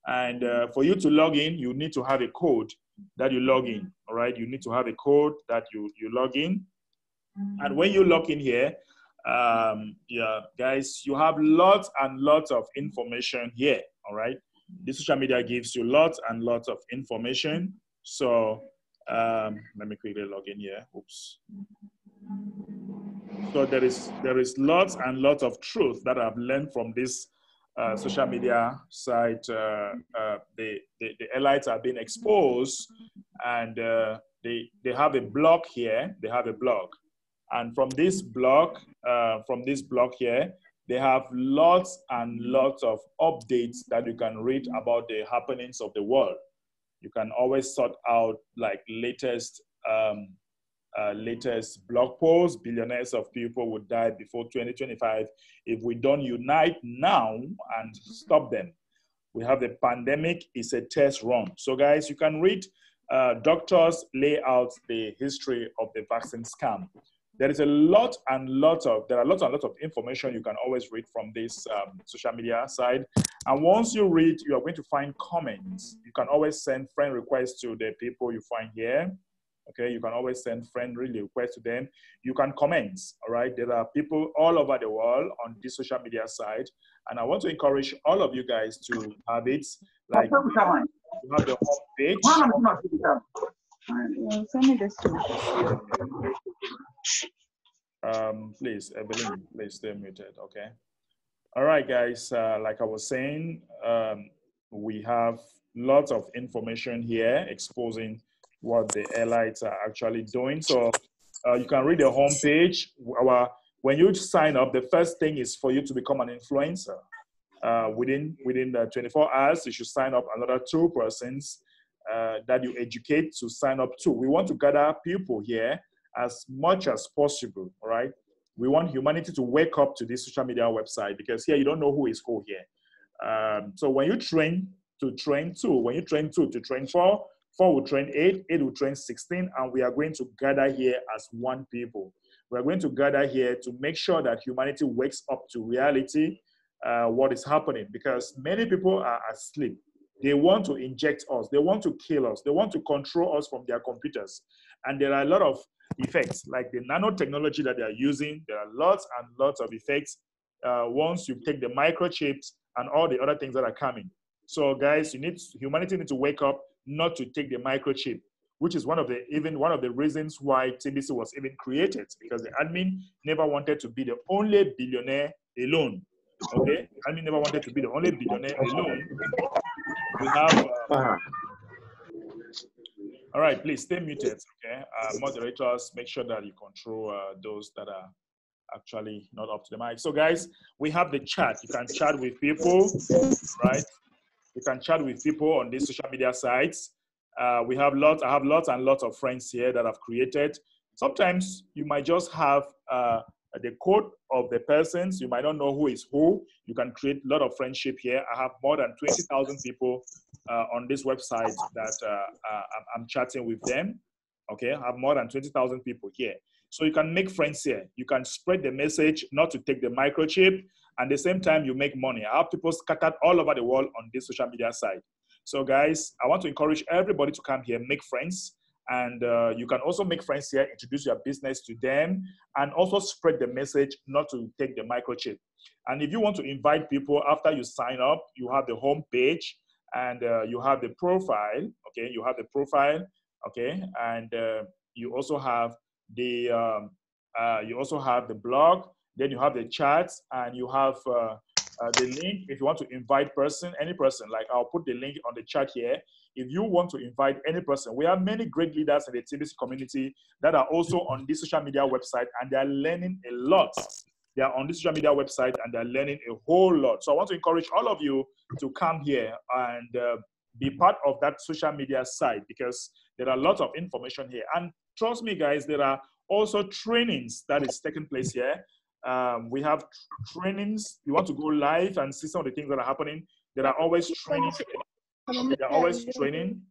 And for you to log in, you need to have a code that you log in, all right? You need to have a code that you log in. And when you log in here, yeah, guys, you have lots and lots of information here, all right? This social media gives you lots and lots of information. So let me quickly log in here. Oops. So there is lots and lots of truth that I've learned from this social media site. The elites are being exposed, and they have a blog here. They have a blog, and from this blog here, they have lots and lots of updates that you can read about the happenings of the world. You can always sort out like latest blog posts. Billionaires of people would die before 2025 if we don't unite now and stop them. We have the pandemic is a test run. So guys, you can read doctors lay out the history of the vaccine scam. There are lots and lots of information you can always read from this social media side. And once you read, you are going to find comments. You can always send friend requests to the people you find here. Okay, you can always send friend requests to them. You can comment, all right? There are people all over the world on this social media side. And I want to encourage all of you guys to have it. Like, you have the home page. Send me this too. Please, Evelyn, please stay muted, okay? All right, guys, like I was saying, we have lots of information here exposing what the elites are actually doing. So you can read the homepage. When you sign up, the first thing is for you to become an influencer. Within the 24 hours, you should sign up another 2 persons that you educate to sign up to. We want to gather people here as much as possible, all right? We want humanity to wake up to this social media website, because here you don't know who is who here. So when you train to train 2, when you train 2 to train 4, 4 will train 8, 8 will train 16, and we are going to gather here as one people. We're going to gather here to make sure that humanity wakes up to reality, what is happening, because many people are asleep. They want to inject us. They want to kill us. They want to control us from their computers. And there are a lot of effects, like the nanotechnology that they are using. There are lots and lots of effects once you take the microchips and all the other things that are coming. So guys, humanity needs to wake up, not to take the microchip, which is one of the reasons why TBC was even created, because the admin never wanted to be the only billionaire alone. Okay, admin never wanted to be the only billionaire alone. We have. All right, please stay muted. Okay, moderators, make sure that you control those that are actually not up to the mic. So guys, we have the chat. You can chat with people, right? You can chat with people on these social media sites. I have lots and lots of friends here that I've created. Sometimes you might just have the code of the persons. You might not know who is who. You can create a lot of friendship here. I have more than 20,000 people on this website that I'm chatting with them. Okay, I have more than 20,000 people here. So you can make friends here. You can spread the message not to take the microchip. And at the same time, you make money. I have people scattered all over the world on this social media site. So guys, I want to encourage everybody to come here, make friends. And you can also make friends here, introduce your business to them, and also spread the message not to take the microchip. And if you want to invite people after you sign up, you have the home page and you have the profile, okay? You have the profile, okay? And you also have the blog, then you have the chats, and you have the link if you want to invite any person. Like I'll put the link on the chat here. If you want to invite any person, we have many great leaders in the TBC community that are also on this social media website, and they are learning a lot. They are on this social media website and they're learning a whole lot. So I want to encourage all of you to come here and be part of that social media site, because there are lots of information here. And trust me, guys, there are also trainings that is taking place here. We have trainings. You want to go live and see some of the things that are happening. There are always trainings. There are always training.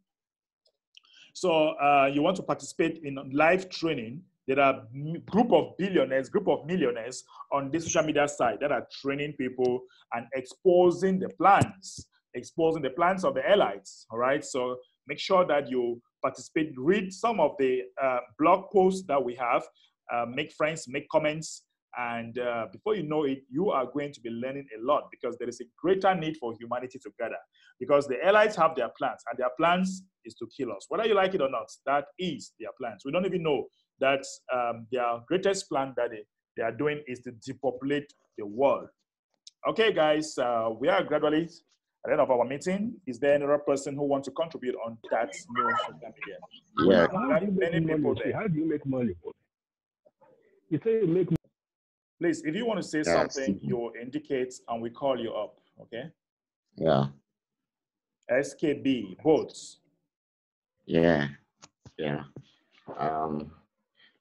So you want to participate in live training. There are group of millionaires on this social media site that are training people and exposing the plans of the elites. All right. So make sure that you participate. Read some of the blog posts that we have. Make friends. Make comments. And before you know it, you are going to be learning a lot, because there is a greater need for humanity to gather. Because the elites have their plans, and their plans is to kill us. Whether you like it or not, that is their plans. We don't even know that their greatest plan that they are doing is to depopulate the world. Okay, guys, we are gradually at the end of our meeting. Is there another person who wants to contribute on that new social media? Yeah. How do you make money? How do you make money? You say you make money. Please, if you want to say something, you indicate and we call you up, okay? Yeah. SKB, boats. Yeah.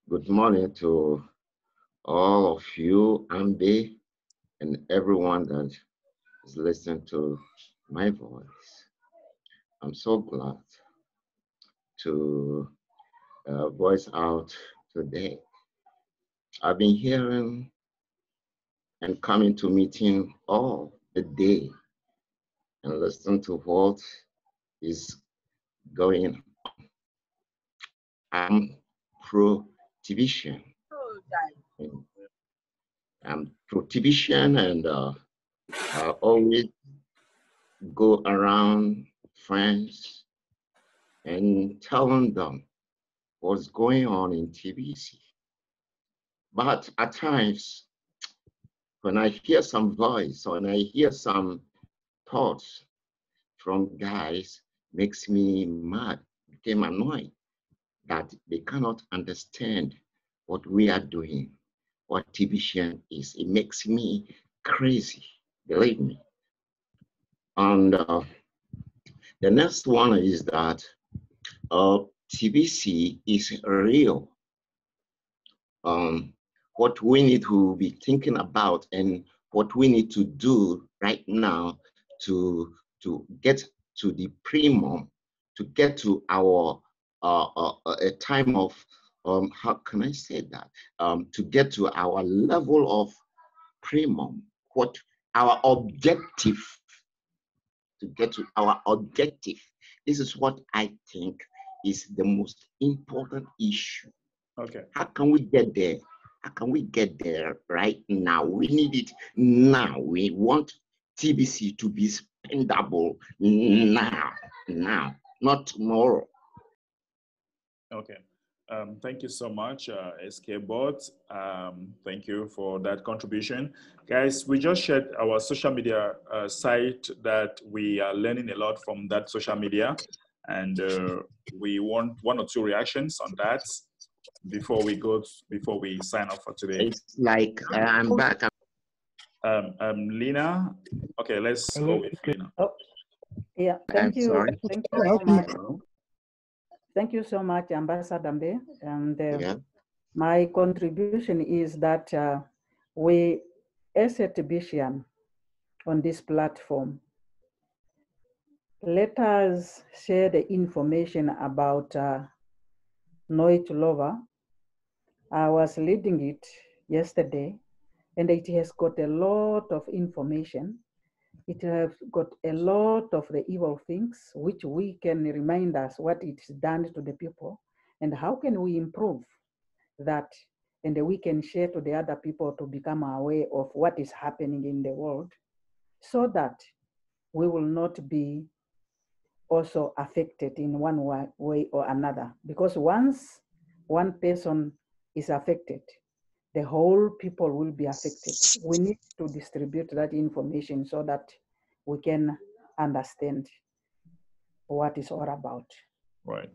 Good morning to all of you, Ambe, and everyone that is listening to my voice. I'm so glad to voice out today. I've been hearing and coming to meeting all the day and listen to what is going on. I'm pro-Tibetan. I'm pro-Tibetan, and I always go around friends and telling them what's going on in TBC. But at times, when I hear some voice, when I hear some thoughts from guys, makes me mad, became annoyed that they cannot understand what we are doing, what TBC is. It makes me crazy, believe me. And the next one is that TBC is real. What we need to be thinking about and what we need to do right now to get to the premium, to get to our a time of how can I say that? To get to our level of premium, what our objective, to get to our objective. This is what I think is the most important issue. Okay. How can we get there? How can we get there right now? We need it now. We want TBC to be spendable now, not tomorrow. Okay. Thank you so much, SK Bot. Thank you for that contribution. Guys, we just shared our social media site that we are learning a lot from that social media. And we want 1 or 2 reactions on that before we sign off for today. It's like I'm back. Lena, okay, let's go with Lena. Oh, yeah, I'm thank you. sorry. Thank you so much. Thank you so much, Ambassador Mbe. And my contribution is that we, as a TBCian on this platform, let us share the information about Noit Lover. I was leading it yesterday, and it has got a lot of information. It has got a lot of the evil things, which we can remind us what it's done to the people, and how can we improve that, and we can share to the other people to become aware of what is happening in the world, so that we will not be also affected in one way or another. Because once one person is affected, the whole people will be affected. We need to distribute that information so that we can understand what it's all about. Right.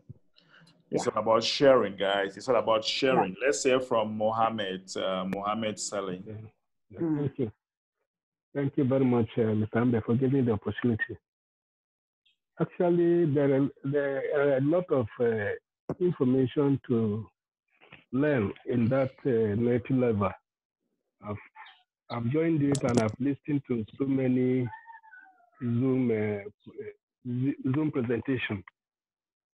It's all about sharing, guys. It's all about sharing. Yeah. Let's hear from Mohammed Saleh. Thank you. Thank you very much, Mr. Ambe, for giving the opportunity. Actually, there are a lot of information to learn in that native level. I've joined it and I've listened to so many Zoom presentation.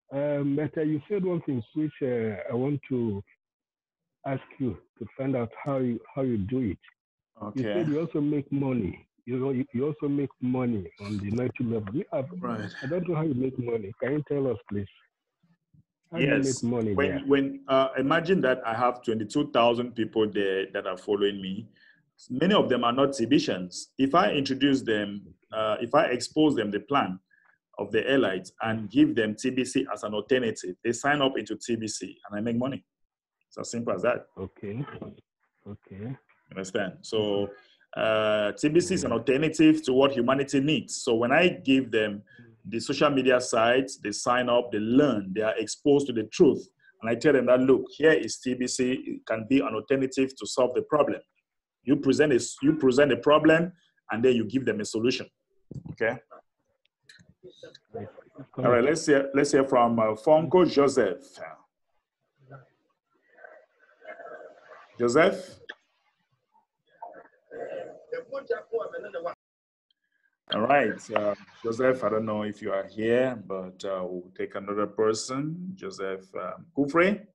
But you said one thing which I want to ask you to find out how you do it. Okay. You said you also make money. You know, you also make money on the native level. Right. I don't know how you make money. Can you tell us, please? How do you Yes. make money there? When imagine that I have 22,000 people there that are following me. Many of them are not TBCians. If I introduce them, if I expose them the plan of the airlines and give them TBC as an alternative, they sign up into TBC and I make money. It's as simple as that. Okay. Okay. Understand? So TBC is an alternative to what humanity needs. So when I give them the social media sites, they sign up, they learn, they are exposed to the truth. And I tell them that, look, here is TBC. It can be an alternative to solve the problem. You present a problem, and then you give them a solution. Okay. All right. Let's hear from Fonko Joseph. Joseph. All right, Joseph. I don't know if you are here, but we'll take another person. Joseph Kufre.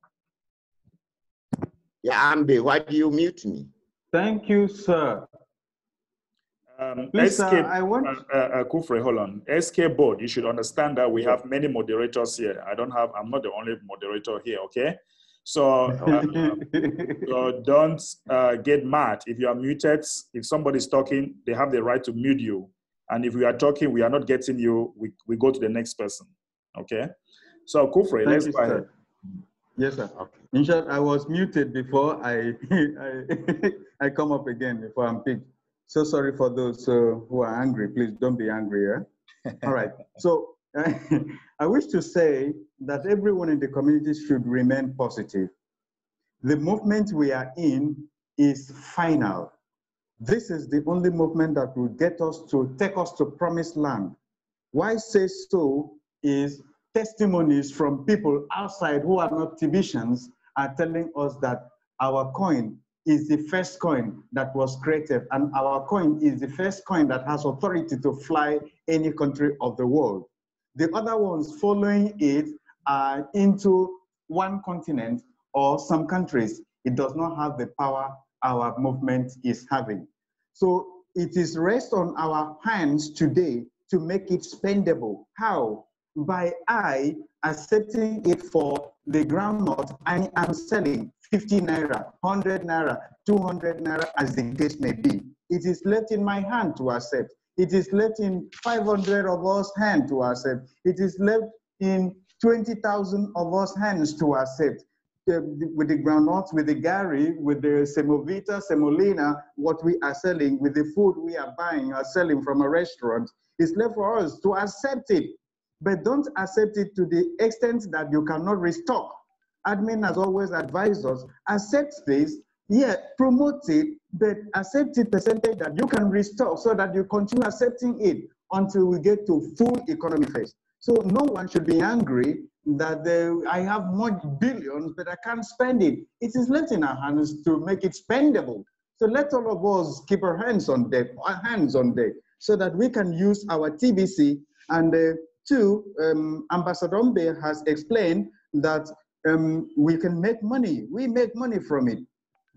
Yeah, Ambe, why do you mute me? Thank you, sir. Please, Kufre, hold on. SK board, you should understand that we have many moderators here. I'm not the only moderator here, okay? So, so don't get mad. If you are muted, if somebody's talking, they have the right to mute you. And if we are talking, we are not getting you, we go to the next person, okay? So, Kufre, let's go ahead. Yes, sir. Okay. In short, I was muted before I come up again before I'm picked. So sorry for those who are angry. Please don't be angry. Yeah? All right. So I wish to say that everyone in the community should remain positive. The movement we are in is final. This is the only movement that will take us to promised land. Why I say so is testimonies from people outside who are not TBCians are telling us that our coin is the first coin that was created, and our coin is the first coin that has authority to fly any country of the world. The other ones following it are into one continent or some countries. It does not have the power our movement is having. So it is rest on our hands today to make it spendable. How? By I accepting it for the groundnut, I am selling 50 naira, 100 naira, 200 naira, as the case may be. It is left in my hand to accept. It is left in 500 of us hand to accept. It is left in 20,000 of us hands to accept. With the groundnuts, with the gari, with the semovita, semolina, what we are selling, with the food we are buying or selling from a restaurant, it's left for us to accept it. But don't accept it to the extent that you cannot restock. Admin has always advised us, accept this, yeah, promote it, but accept it percentage that you can restock so that you continue accepting it until we get to full economy phase. So no one should be angry that I have more billions, but I can't spend it. It is left in our hands to make it spendable. So let all of us keep our hands on deck, so that we can use our TBC. And Ambassador Mbe has explained that we can make money. We make money from it.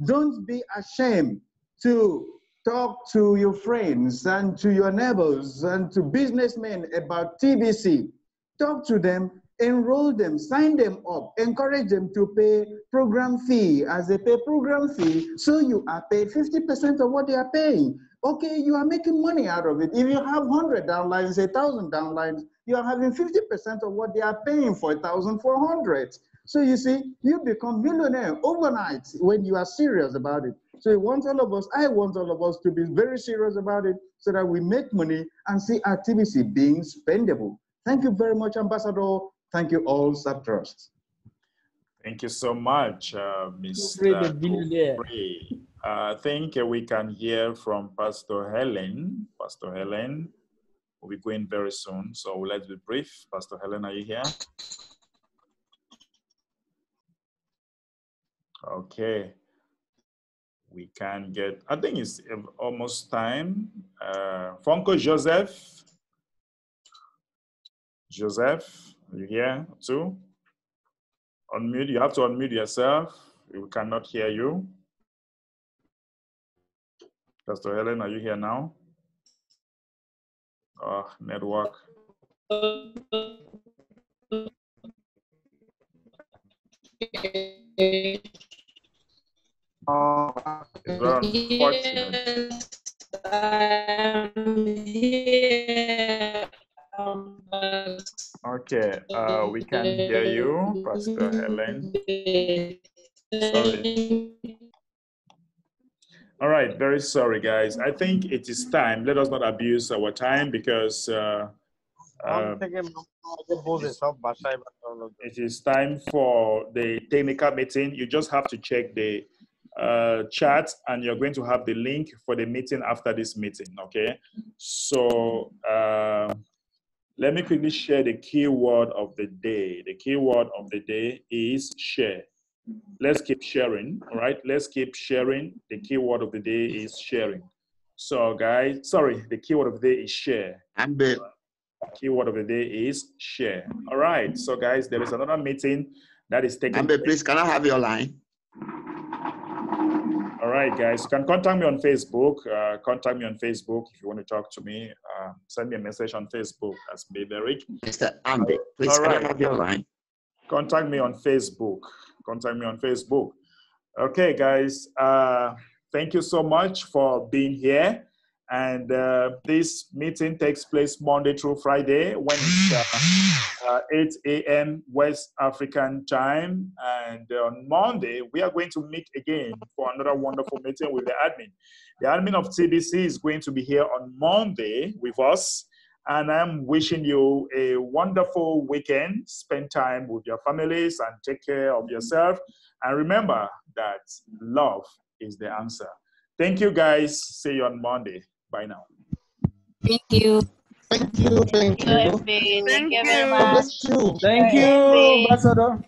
Don't be ashamed to talk to your friends and to your neighbors and to businessmen about TBC. Talk to them, enroll them, sign them up, encourage them to pay program fee. As they pay program fee, so you are paid 50% of what they are paying. Okay, you are making money out of it. If you have 100 downlines, 1,000 downlines, you are having 50% of what they are paying for 1,400. So you see, you become millionaire overnight when you are serious about it. So I want all of us to be very serious about it so that we make money and see our TBC being spendable. Thank you very much, Ambassador. Thank you all, Subtrust. Thank you so much, Mr. Gray. I think we can hear from Pastor Helen. Pastor Helen will be going very soon, so let's be brief. Pastor Helen, are you here? Okay. We can get, I think it's almost time. Franco Joseph. Joseph, are you here too? Unmute, you have to unmute yourself. We cannot hear you. Pastor Helen, are you here now? Oh, network. It's very unfortunate. Okay, we can hear you, Pastor Helen. Sorry. All right, very sorry, guys. I think it is time. Let us not abuse our time because it is time for the technical meeting. You just have to check the chat and you're going to have the link for the meeting after this meeting, okay? So let me quickly share the keyword of the day. The keyword of the day is share. Let's keep sharing, all right? Let's keep sharing. The keyword of the day is sharing. So guys, sorry, the keyword of the day is share. The keyword of the day is share. All right, so guys, there is another meeting that is taking place. Please, can I have your line? All right, guys, you can contact me on Facebook. Contact me on Facebook if you want to talk to me. Send me a message on Facebook. That's Beberick. Mr. Ambe, please, can I have your line? Contact me on Facebook. Contact me on Facebook. Okay, guys. Thank you so much for being here. And this meeting takes place Monday through Friday when it's 8 a.m. West African time. And on Monday, we are going to meet again for another wonderful meeting with the admin. The admin of TBC is going to be here on Monday with us. And I'm wishing you a wonderful weekend. Spend time with your families and take care of yourself. And remember that love is the answer. Thank you, guys. See you on Monday. Bye now. Thank you. Thank you. Thank you. Thank you very much. Thank you, Ambassador.